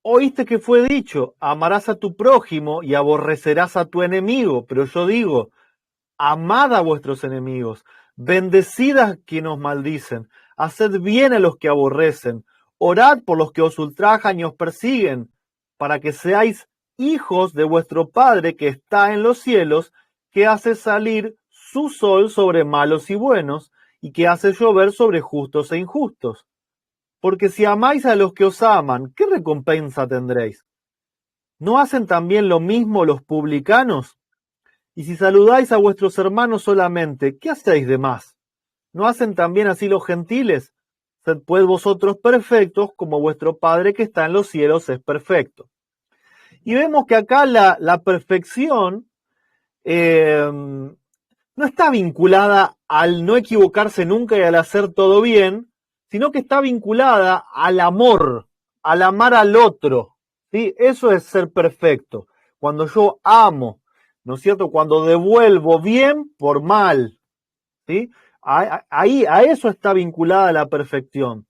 Oíste que fue dicho, amarás a tu prójimo y aborrecerás a tu enemigo. Pero yo digo, amad a vuestros enemigos, bendecid a quienes os maldicen, haced bien a los que aborrecen, orad por los que os ultrajan y os persiguen, para que seáis hijos de vuestro Padre que está en los cielos, que hace salir su sol sobre malos y buenos, y que hace llover sobre justos e injustos. Porque si amáis a los que os aman, ¿qué recompensa tendréis? ¿No hacen también lo mismo los publicanos? Y si saludáis a vuestros hermanos solamente, ¿qué hacéis de más? ¿No hacen también así los gentiles? Sed pues vosotros perfectos, como vuestro Padre que está en los cielos es perfecto. Y vemos que acá la perfección no está vinculada al no equivocarse nunca y al hacer todo bien, sino que está vinculada al amor, al amar al otro, ¿sí? Eso es ser perfecto. Cuando yo amo, ¿no es cierto? Cuando devuelvo bien por mal, ¿sí? Ahí, a eso está vinculada la perfección.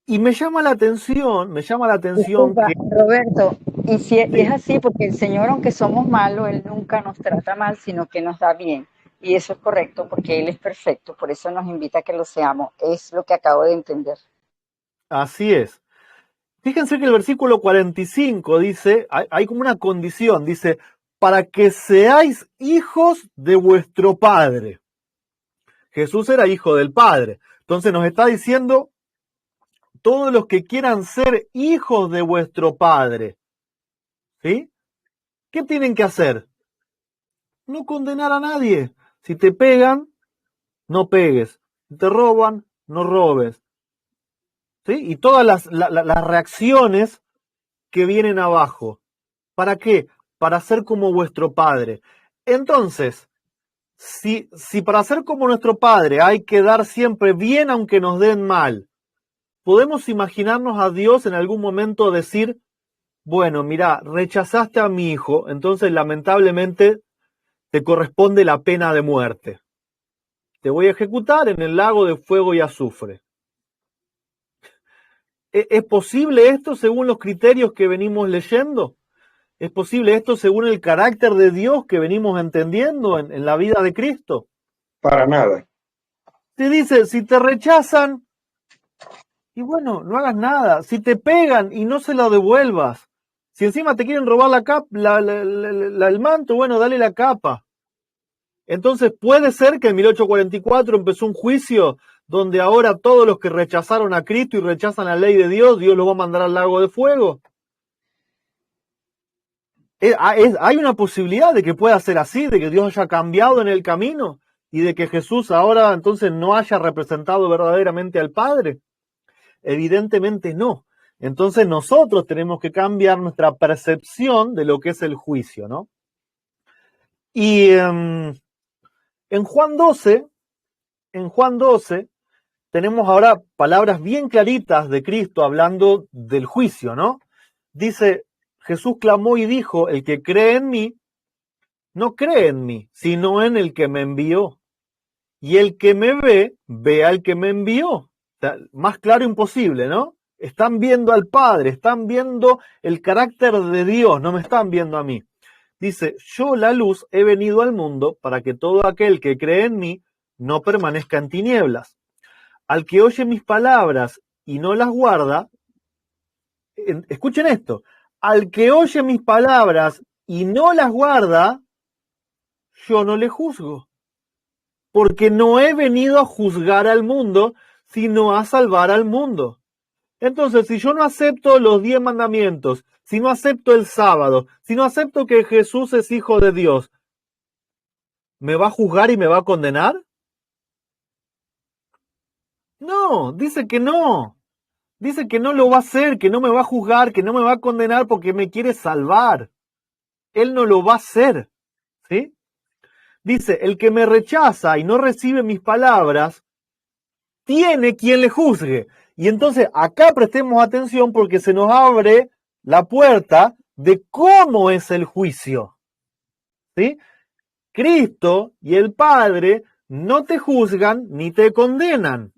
Y me llama la atención Disculpa, que... Roberto, y si Sí. es así, porque el Señor, aunque somos malos, Él nunca nos trata mal, sino que nos da bien. Y eso es correcto, porque Él es perfecto, por eso nos invita a que lo seamos. Es lo que acabo de entender. Así es. Fíjense que el versículo 45 dice, hay como una condición, dice, para que seáis hijos de vuestro Padre. Jesús era hijo del Padre. Entonces nos está diciendo, todos los que quieran ser hijos de vuestro Padre, ¿sí? ¿Qué tienen que hacer? No condenar a nadie. Si te pegan, no pegues. Si te roban, no robes. ¿Sí? Y todas las reacciones que vienen abajo. ¿Para qué? Para ser como vuestro Padre. Entonces, si para ser como nuestro Padre hay que dar siempre bien aunque nos den mal, ¿podemos imaginarnos a Dios en algún momento decir, bueno, mira, rechazaste a mi hijo, entonces lamentablemente te corresponde la pena de muerte? Te voy a ejecutar en el lago de fuego y azufre. ¿Es posible esto según los criterios que venimos leyendo? ¿Es posible esto según el carácter de Dios que venimos entendiendo en la vida de Cristo? Para nada. Te dice, si te rechazan, y bueno, no hagas nada. Si te pegan y no se lo devuelvas. Si encima te quieren robar el manto, bueno, dale la capa. Entonces puede ser que en 1844 empezó un juicio donde ahora todos los que rechazaron a Cristo y rechazan la ley de Dios, Dios los va a mandar al lago de fuego. ¿Hay una posibilidad de que pueda ser así, de que Dios haya cambiado en el camino y de que Jesús ahora entonces no haya representado verdaderamente al Padre? Evidentemente no. Entonces nosotros tenemos que cambiar nuestra percepción de lo que es el juicio, ¿no? Y en Juan 12, tenemos ahora palabras bien claritas de Cristo hablando del juicio, ¿no? Dice, Jesús clamó y dijo, el que cree en mí, no cree en mí, sino en el que me envió. Y el que me ve, ve al que me envió. O sea, más claro imposible, ¿no? Están viendo al Padre, están viendo el carácter de Dios, no me están viendo a mí. Dice, yo la luz he venido al mundo para que todo aquel que cree en mí no permanezca en tinieblas. Al que oye mis palabras y no las guarda, escuchen esto, al que oye mis palabras y no las guarda, yo no le juzgo. Porque no he venido a juzgar al mundo, sino a salvar al mundo. Entonces, si yo no acepto los 10 mandamientos, si no acepto el sábado, si no acepto que Jesús es hijo de Dios, ¿me va a juzgar y me va a condenar? No, dice que no. Dice que no lo va a hacer, que no me va a juzgar, que no me va a condenar porque me quiere salvar. Él no lo va a hacer, ¿sí? Dice, el que me rechaza y no recibe mis palabras, tiene quien le juzgue. Y entonces acá prestemos atención porque se nos abre la puerta de cómo es el juicio, ¿sí? Cristo y el Padre no te juzgan ni te condenan.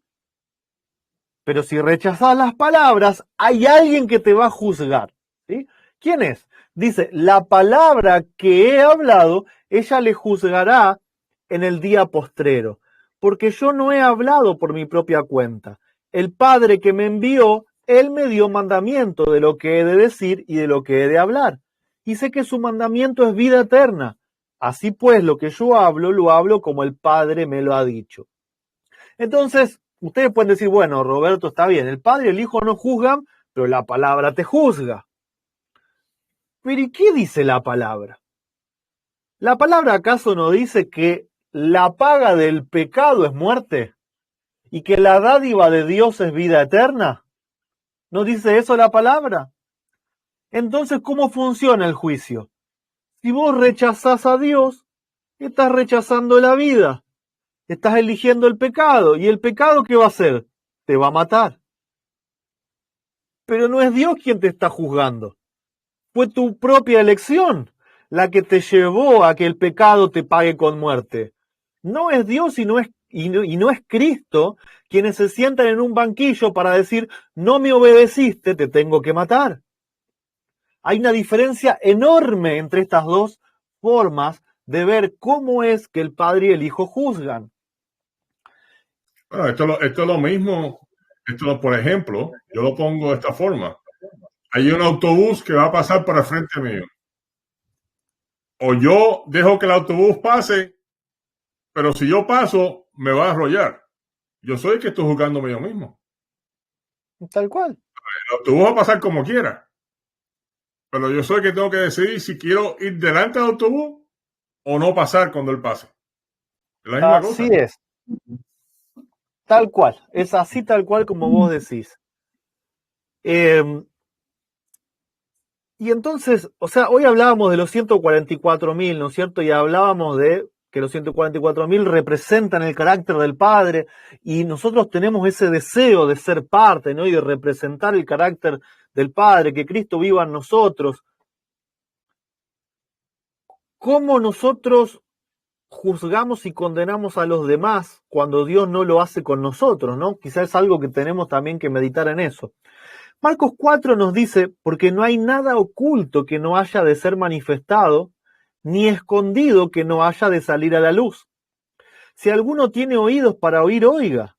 Pero si rechazas las palabras, hay alguien que te va a juzgar, ¿sí? ¿Quién es? Dice, la palabra que he hablado, ella le juzgará en el día postrero, porque yo no he hablado por mi propia cuenta. El Padre que me envió, Él me dio mandamiento de lo que he de decir y de lo que he de hablar. Y sé que su mandamiento es vida eterna. Así pues, lo que yo hablo, lo hablo como el Padre me lo ha dicho. Entonces, ustedes pueden decir, bueno, Roberto, está bien, el Padre y el Hijo no juzgan, pero la palabra te juzga. Pero ¿y qué dice la palabra? ¿La palabra acaso no dice que la paga del pecado es muerte? ¿Y que la dádiva de Dios es vida eterna? ¿No dice eso la palabra? Entonces, ¿cómo funciona el juicio? Si vos rechazás a Dios, estás rechazando la vida. Estás eligiendo el pecado. ¿Y el pecado qué va a hacer? Te va a matar. Pero no es Dios quien te está juzgando. Fue tu propia elección la que te llevó a que el pecado te pague con muerte. No es Dios y no es Cristo quienes se sientan en un banquillo para decir, no me obedeciste, te tengo que matar. Hay una diferencia enorme entre estas dos formas de ver cómo es que el Padre y el Hijo juzgan. Bueno, esto es lo mismo. Por ejemplo, yo lo pongo de esta forma. Hay un autobús que va a pasar por el frente mío. O yo dejo que el autobús pase, pero si yo paso, me va a arrollar. Yo soy el que estoy juzgándome yo mismo. Tal cual. El autobús va a pasar como quiera. Pero yo soy el que tengo que decidir si quiero ir delante del autobús o no pasar cuando él pase. Es la misma cosa. Así es. Tal cual. Es así tal cual como vos decís. Y entonces, o sea, hoy hablábamos de los 144.000, ¿no es cierto? Y hablábamos de que los 144.000 representan el carácter del Padre y nosotros tenemos ese deseo de ser parte, ¿no? Y de representar el carácter del Padre, que Cristo viva en nosotros. ¿Cómo nosotros juzgamos y condenamos a los demás cuando Dios no lo hace con nosotros, ¿no? Quizás es algo que tenemos también que meditar en eso. Marcos 4 nos dice, porque no hay nada oculto que no haya de ser manifestado, ni escondido que no haya de salir a la luz. Si alguno tiene oídos para oír, oiga.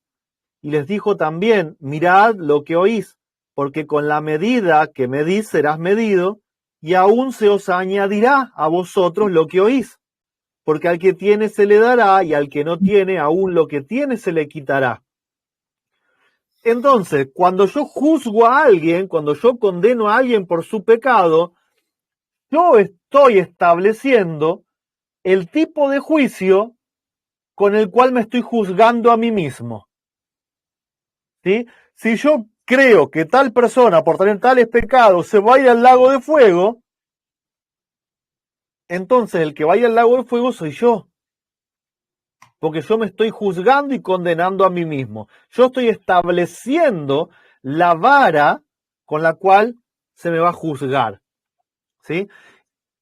Y les dijo también, mirad lo que oís, porque con la medida que medís serás medido, y aún se os añadirá a vosotros lo que oís. Porque al que tiene se le dará, y al que no tiene, aún lo que tiene se le quitará. Entonces, cuando yo juzgo a alguien, cuando yo condeno a alguien por su pecado, yo estoy estableciendo el tipo de juicio con el cual me estoy juzgando a mí mismo. ¿Sí? Si yo creo que tal persona por tener tales pecados se va a ir al lago de fuego, entonces el que va a ir al lago de fuego soy yo. Porque yo me estoy juzgando y condenando a mí mismo. Yo estoy estableciendo la vara con la cual se me va a juzgar. ¿Sí?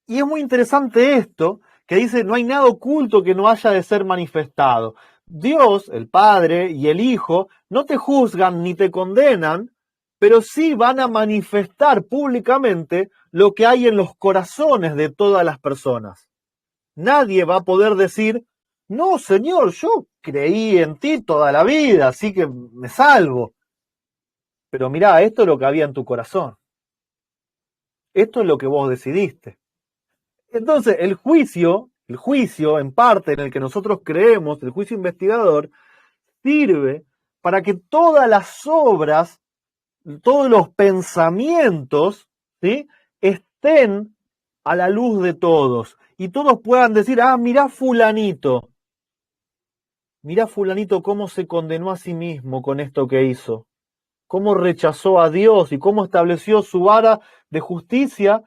Y es muy interesante esto, que dice, no hay nada oculto que no haya de ser manifestado. Dios, el Padre y el Hijo, no te juzgan ni te condenan, pero sí van a manifestar públicamente lo que hay en los corazones de todas las personas. Nadie va a poder decir, no, Señor, yo creí en ti toda la vida, así que me salvo. Pero mirá, esto es lo que había en tu corazón. Esto es lo que vos decidiste. Entonces, el juicio en parte en el que nosotros creemos, el juicio investigador, sirve para que todas las obras, todos los pensamientos, ¿sí?, estén a la luz de todos. Y todos puedan decir, mirá fulanito cómo se condenó a sí mismo con esto que hizo. Cómo rechazó a Dios y cómo estableció su vara de justicia,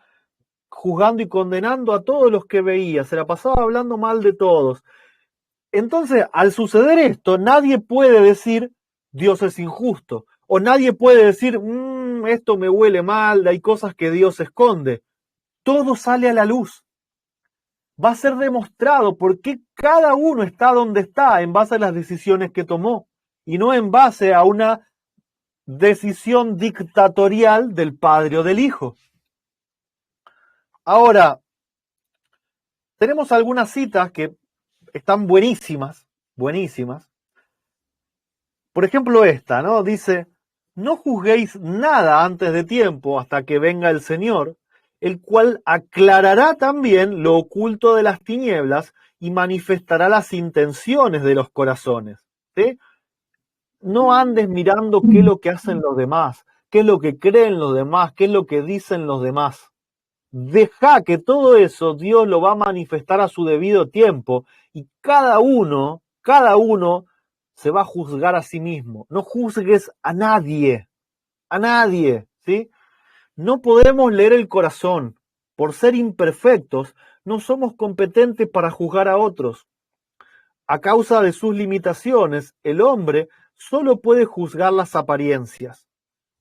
juzgando y condenando a todos los que veía. Se la pasaba hablando mal de todos. Entonces, al suceder esto, nadie puede decir, Dios es injusto. O nadie puede decir, esto me huele mal, hay cosas que Dios esconde. Todo sale a la luz. Va a ser demostrado por qué cada uno está donde está en base a las decisiones que tomó y no en base a una decisión dictatorial del padre o del hijo. Ahora, tenemos algunas citas que están buenísimas. Por ejemplo, esta, ¿no? Dice, no juzguéis nada antes de tiempo hasta que venga el Señor, el cual aclarará también lo oculto de las tinieblas y manifestará las intenciones de los corazones. ¿Sí? No andes mirando qué es lo que hacen los demás, qué es lo que creen los demás, qué es lo que dicen los demás. Deja que todo eso Dios lo va a manifestar a su debido tiempo y cada uno se va a juzgar a sí mismo. No juzgues a nadie, ¿sí? No podemos leer el corazón. Por ser imperfectos, no somos competentes para juzgar a otros. A causa de sus limitaciones, el hombre solo puede juzgar las apariencias.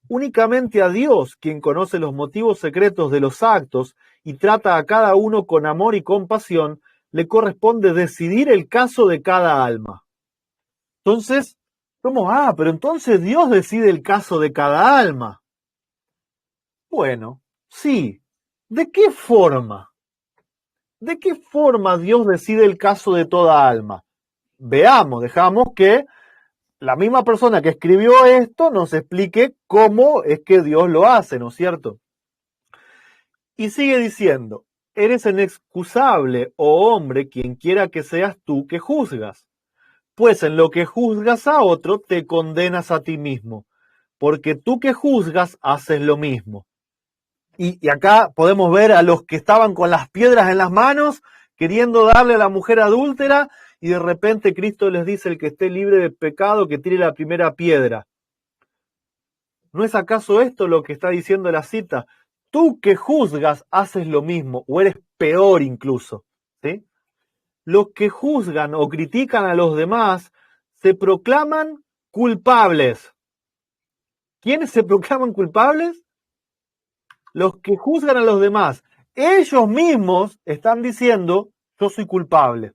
Únicamente a Dios, quien conoce los motivos secretos de los actos y trata a cada uno con amor y compasión, le corresponde decidir el caso de cada alma. Entonces, pero entonces Dios decide el caso de cada alma. Bueno, sí. ¿De qué forma? ¿De qué forma Dios decide el caso de toda alma? Dejamos que la misma persona que escribió esto nos explique cómo es que Dios lo hace, ¿no es cierto? Y sigue diciendo, eres inexcusable, oh hombre, quien quiera que seas tú que juzgas. Pues en lo que juzgas a otro, te condenas a ti mismo, porque tú que juzgas haces lo mismo. Y acá podemos ver a los que estaban con las piedras en las manos, queriendo darle a la mujer adúltera, y de repente Cristo les dice, el que esté libre de pecado, que tire la primera piedra. ¿No es acaso esto lo que está diciendo la cita? Tú que juzgas haces lo mismo, o eres peor incluso, ¿sí? Los que juzgan o critican a los demás se proclaman culpables. ¿Quiénes se proclaman culpables? Los que juzgan a los demás. Ellos mismos están diciendo, yo soy culpable.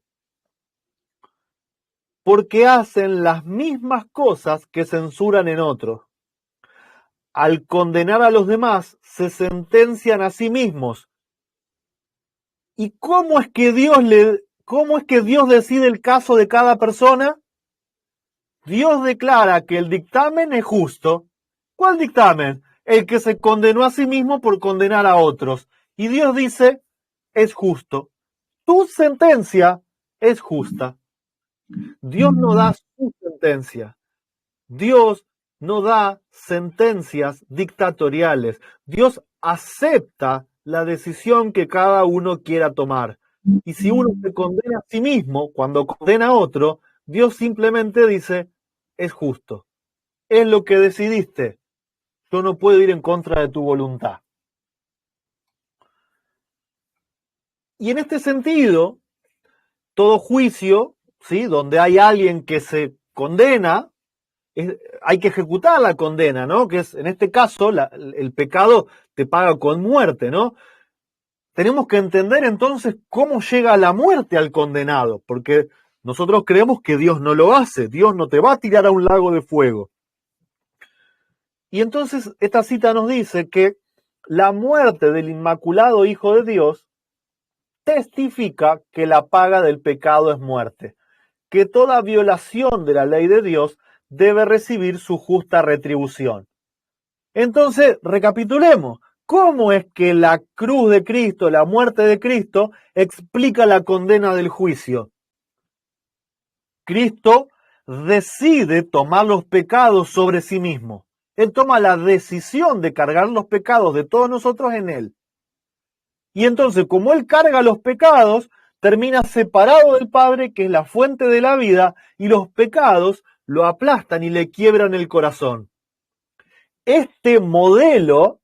Porque hacen las mismas cosas que censuran en otros. Al condenar a los demás, se sentencian a sí mismos. ¿Y cómo es que Dios decide el caso de cada persona? Dios declara que el dictamen es justo. ¿Cuál dictamen? El que se condenó a sí mismo por condenar a otros. Y Dios dice, es justo. Tu sentencia es justa. Dios no da su sentencia. Dios no da sentencias dictatoriales. Dios acepta la decisión que cada uno quiera tomar. Y si uno se condena a sí mismo, cuando condena a otro, Dios simplemente dice, es justo, es lo que decidiste, yo no puedo ir en contra de tu voluntad. Y en este sentido, todo juicio, ¿sí?, donde hay alguien que se condena, hay que ejecutar la condena, ¿no? Que es, en este caso, el pecado te paga con muerte, ¿no? Tenemos que entender entonces cómo llega la muerte al condenado, porque nosotros creemos que Dios no lo hace, Dios no te va a tirar a un lago de fuego. Y entonces esta cita nos dice que la muerte del Inmaculado Hijo de Dios testifica que la paga del pecado es muerte, que toda violación de la ley de Dios debe recibir su justa retribución. Entonces, recapitulemos. ¿Cómo es que la cruz de Cristo, la muerte de Cristo, explica la condena del juicio? Cristo decide tomar los pecados sobre sí mismo. Él toma la decisión de cargar los pecados de todos nosotros en Él. Y entonces, como Él carga los pecados, termina separado del Padre, que es la fuente de la vida, y los pecados lo aplastan y le quiebran el corazón. Este modelo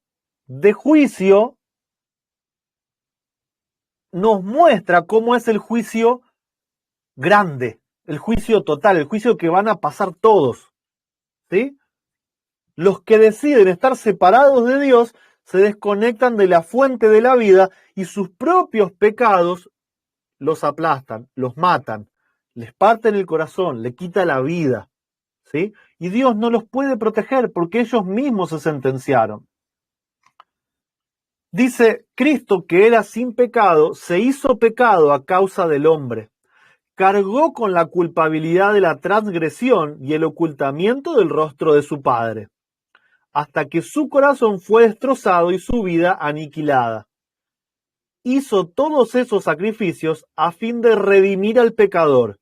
de juicio nos muestra cómo es el juicio grande, el juicio total, el juicio que van a pasar todos, ¿sí? Los que deciden estar separados de Dios se desconectan de la fuente de la vida y sus propios pecados los aplastan, los matan, les parten el corazón, le quita la vida, ¿sí? Y Dios no los puede proteger porque ellos mismos se sentenciaron. Dice, Cristo, que era sin pecado, se hizo pecado a causa del hombre. Cargó con la culpabilidad de la transgresión y el ocultamiento del rostro de su Padre, hasta que su corazón fue destrozado y su vida aniquilada. Hizo todos esos sacrificios a fin de redimir al pecador.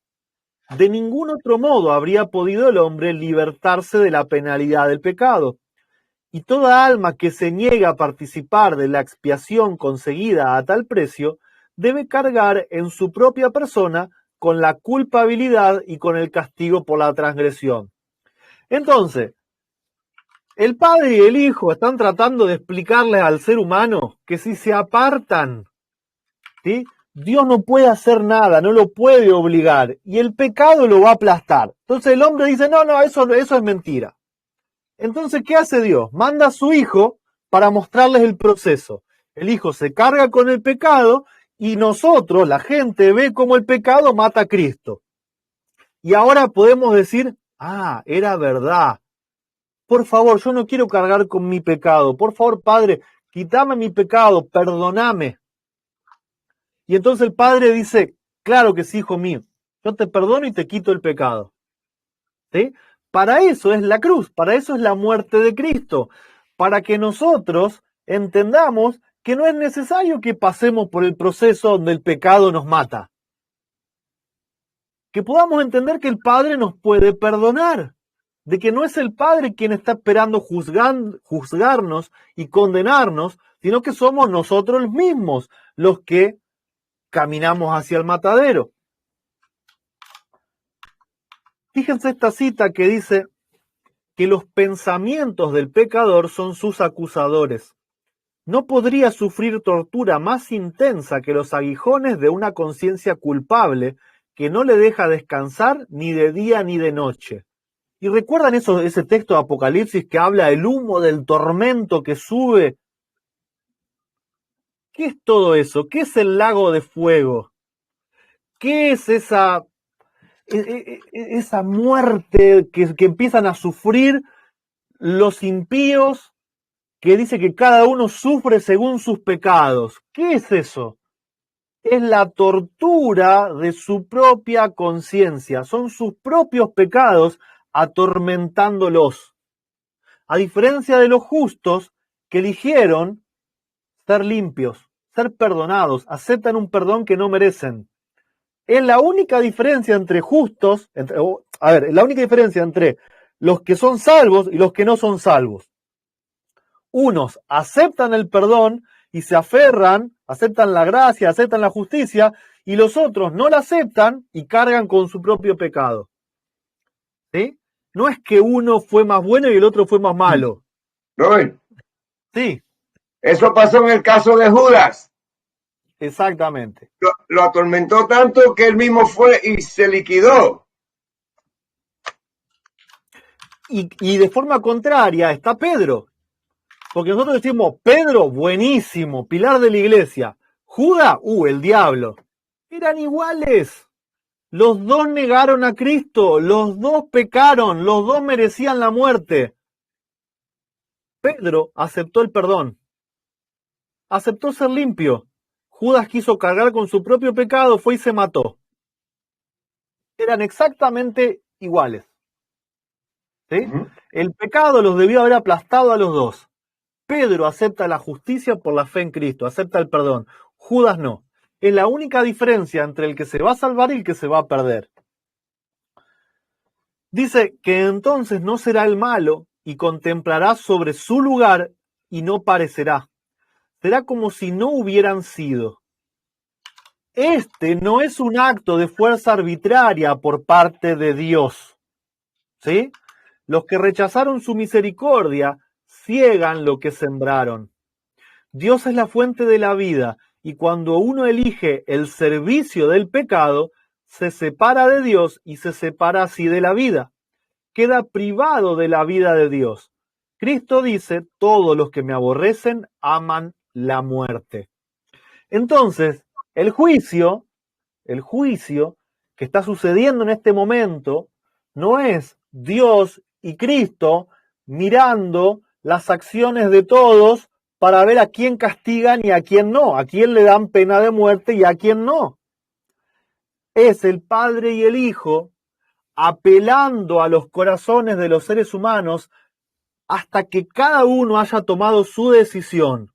De ningún otro modo habría podido el hombre libertarse de la penalidad del pecado. Y toda alma que se niega a participar de la expiación conseguida a tal precio, debe cargar en su propia persona con la culpabilidad y con el castigo por la transgresión. Entonces, el Padre y el Hijo están tratando de explicarles al ser humano que si se apartan, ¿sí?, Dios no puede hacer nada, no lo puede obligar, y el pecado lo va a aplastar. Entonces el hombre dice, no, eso es mentira. Entonces, ¿qué hace Dios? Manda a su Hijo para mostrarles el proceso. El Hijo se carga con el pecado y nosotros, la gente, ve cómo el pecado mata a Cristo. Y ahora podemos decir, era verdad. Por favor, yo no quiero cargar con mi pecado. Por favor, Padre, quítame mi pecado, perdóname. Y entonces el Padre dice, claro que sí, hijo mío, yo te perdono y te quito el pecado. ¿Sí? Para eso es la cruz, para eso es la muerte de Cristo, para que nosotros entendamos que no es necesario que pasemos por el proceso donde el pecado nos mata. Que podamos entender que el Padre nos puede perdonar, de que no es el Padre quien está esperando juzgarnos y condenarnos, sino que somos nosotros mismos los que caminamos hacia el matadero. Fíjense esta cita que dice que los pensamientos del pecador son sus acusadores. No podría sufrir tortura más intensa que los aguijones de una conciencia culpable que no le deja descansar ni de día ni de noche. ¿Y recuerdan ese texto de Apocalipsis que habla del humo del tormento que sube? ¿Qué es todo eso? ¿Qué es el lago de fuego? ¿Qué es esa muerte que empiezan a sufrir los impíos, que dice que cada uno sufre según sus pecados? ¿Qué es eso? Es la tortura de su propia conciencia, son sus propios pecados atormentándolos. A diferencia de los justos que eligieron ser limpios, ser perdonados, aceptan un perdón que no merecen. Es la única diferencia entre justos, la única diferencia entre los que son salvos y los que no son salvos. Unos aceptan el perdón y se aferran, aceptan la gracia, aceptan la justicia, y los otros no la aceptan y cargan con su propio pecado. ¿Sí? No es que uno fue más bueno y el otro fue más malo. Robert, Sí, eso pasó en el caso de Judas. exactamente. Lo atormentó tanto que él mismo fue y se liquidó. Y de forma contraria está Pedro. Porque nosotros decimos, Pedro, buenísimo, pilar de la iglesia. Judas, el diablo. Eran iguales. Los dos negaron a Cristo, los dos pecaron, los dos merecían la muerte. Pedro aceptó el perdón. Aceptó ser limpio. Judas quiso cargar con su propio pecado, fue y se mató. Eran exactamente iguales. ¿Sí? El pecado los debió haber aplastado a los dos. Pedro acepta la justicia por la fe en Cristo, acepta el perdón. Judas no. Es la única diferencia entre el que se va a salvar y el que se va a perder. Dice que entonces no será el malo y contemplará sobre su lugar y no parecerá. Será como si no hubieran sido. Este no es un acto de fuerza arbitraria por parte de Dios. ¿Sí? Los que rechazaron su misericordia ciegan lo que sembraron. Dios es la fuente de la vida y cuando uno elige el servicio del pecado, se separa de Dios y se separa así de la vida. Queda privado de la vida de Dios. Cristo dice, todos los que me aborrecen aman la muerte. Entonces, el juicio que está sucediendo en este momento no es Dios y Cristo mirando las acciones de todos para ver a quién castigan y a quién no, a quién le dan pena de muerte y a quién no. Es el Padre y el Hijo apelando a los corazones de los seres humanos hasta que cada uno haya tomado su decisión.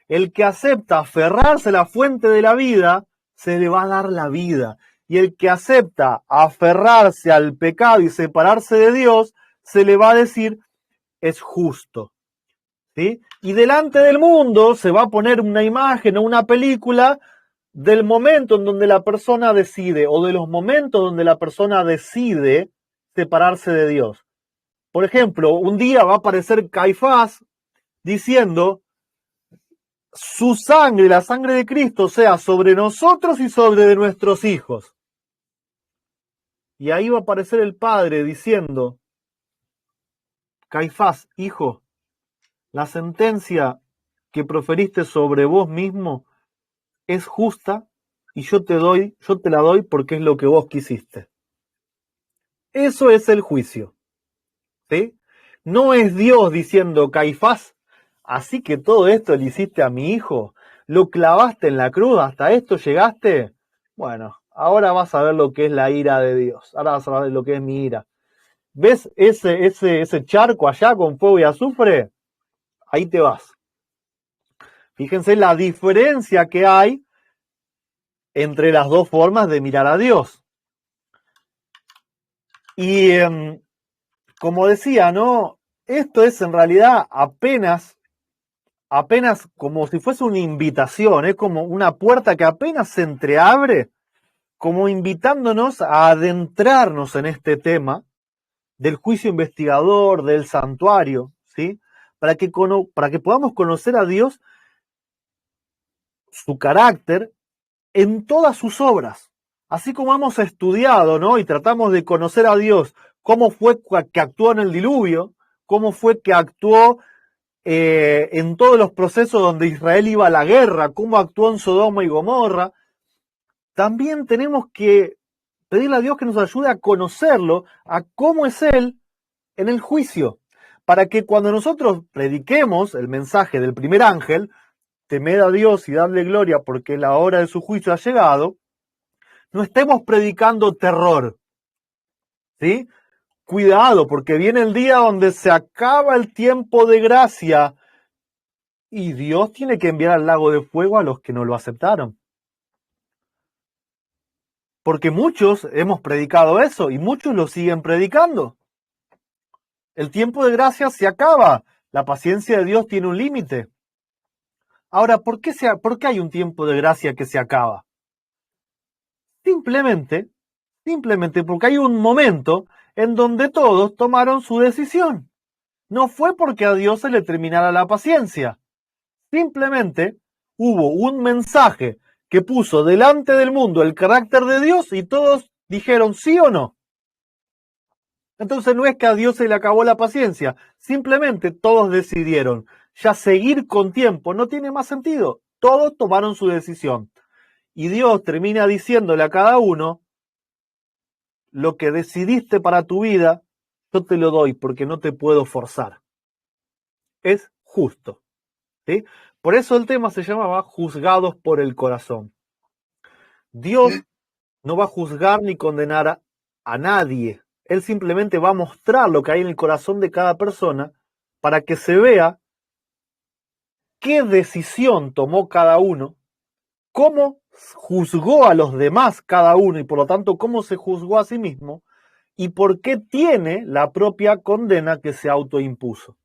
El que acepta aferrarse a la fuente de la vida, se le va a dar la vida. Y el que acepta aferrarse al pecado y separarse de Dios, se le va a decir, es justo. ¿Sí? Y delante del mundo se va a poner una imagen o una película del momento en donde la persona decide, o de los momentos donde la persona decide separarse de Dios. Por ejemplo, un día va a aparecer Caifás diciendo, su sangre, la sangre de Cristo, sea sobre nosotros y sobre de nuestros hijos. Y ahí va a aparecer el Padre diciendo, Caifás, hijo, la sentencia que proferiste sobre vos mismo es justa y yo te la doy porque es lo que vos quisiste. Eso es el juicio. ¿Sí? No es Dios diciendo, Caifás, así que todo esto le hiciste a mi hijo, lo clavaste en la cruz, hasta esto llegaste. Bueno, ahora vas a ver lo que es la ira de Dios, ahora vas a ver lo que es mi ira. ¿Ves ese charco allá con fuego y azufre? Ahí te vas. Fíjense la diferencia que hay entre las dos formas de mirar a Dios. Y como decía, ¿no? Esto es en realidad apenas como si fuese una invitación, es como una puerta que apenas se entreabre, como invitándonos a adentrarnos en este tema del juicio investigador, del santuario, ¿sí? Para que podamos conocer a Dios, su carácter, en todas sus obras. Así como hemos estudiado, ¿no? Y tratamos de conocer a Dios, cómo fue que actuó en el diluvio, cómo fue que actuó en todos los procesos donde Israel iba a la guerra, cómo actuó en Sodoma y Gomorra. También tenemos que pedirle a Dios que nos ayude a conocerlo, a cómo es Él en el juicio, para que cuando nosotros prediquemos el mensaje del primer ángel, temed a Dios y dadle gloria porque la hora de su juicio ha llegado, no estemos predicando terror, ¿sí? Cuidado, porque viene el día donde se acaba el tiempo de gracia y Dios tiene que enviar al lago de fuego a los que no lo aceptaron. Porque muchos hemos predicado eso y muchos lo siguen predicando. El tiempo de gracia se acaba. La paciencia de Dios tiene un límite. Ahora, ¿por qué hay un tiempo de gracia que se acaba? Simplemente porque hay un momento en donde todos tomaron su decisión. No fue porque a Dios se le terminara la paciencia. Simplemente hubo un mensaje que puso delante del mundo el carácter de Dios y todos dijeron sí o no. Entonces no es que a Dios se le acabó la paciencia, simplemente todos decidieron ya seguir con tiempo, no tiene más sentido. Todos tomaron su decisión. Y Dios termina diciéndole a cada uno, lo que decidiste para tu vida, yo te lo doy porque no te puedo forzar. Es justo. ¿Sí? Por eso el tema se llamaba juzgados por el corazón. Dios no va a juzgar ni condenar a nadie. Él simplemente va a mostrar lo que hay en el corazón de cada persona para que se vea qué decisión tomó cada uno, cómo juzgó a los demás cada uno y por lo tanto cómo se juzgó a sí mismo y por qué tiene la propia condena que se autoimpuso.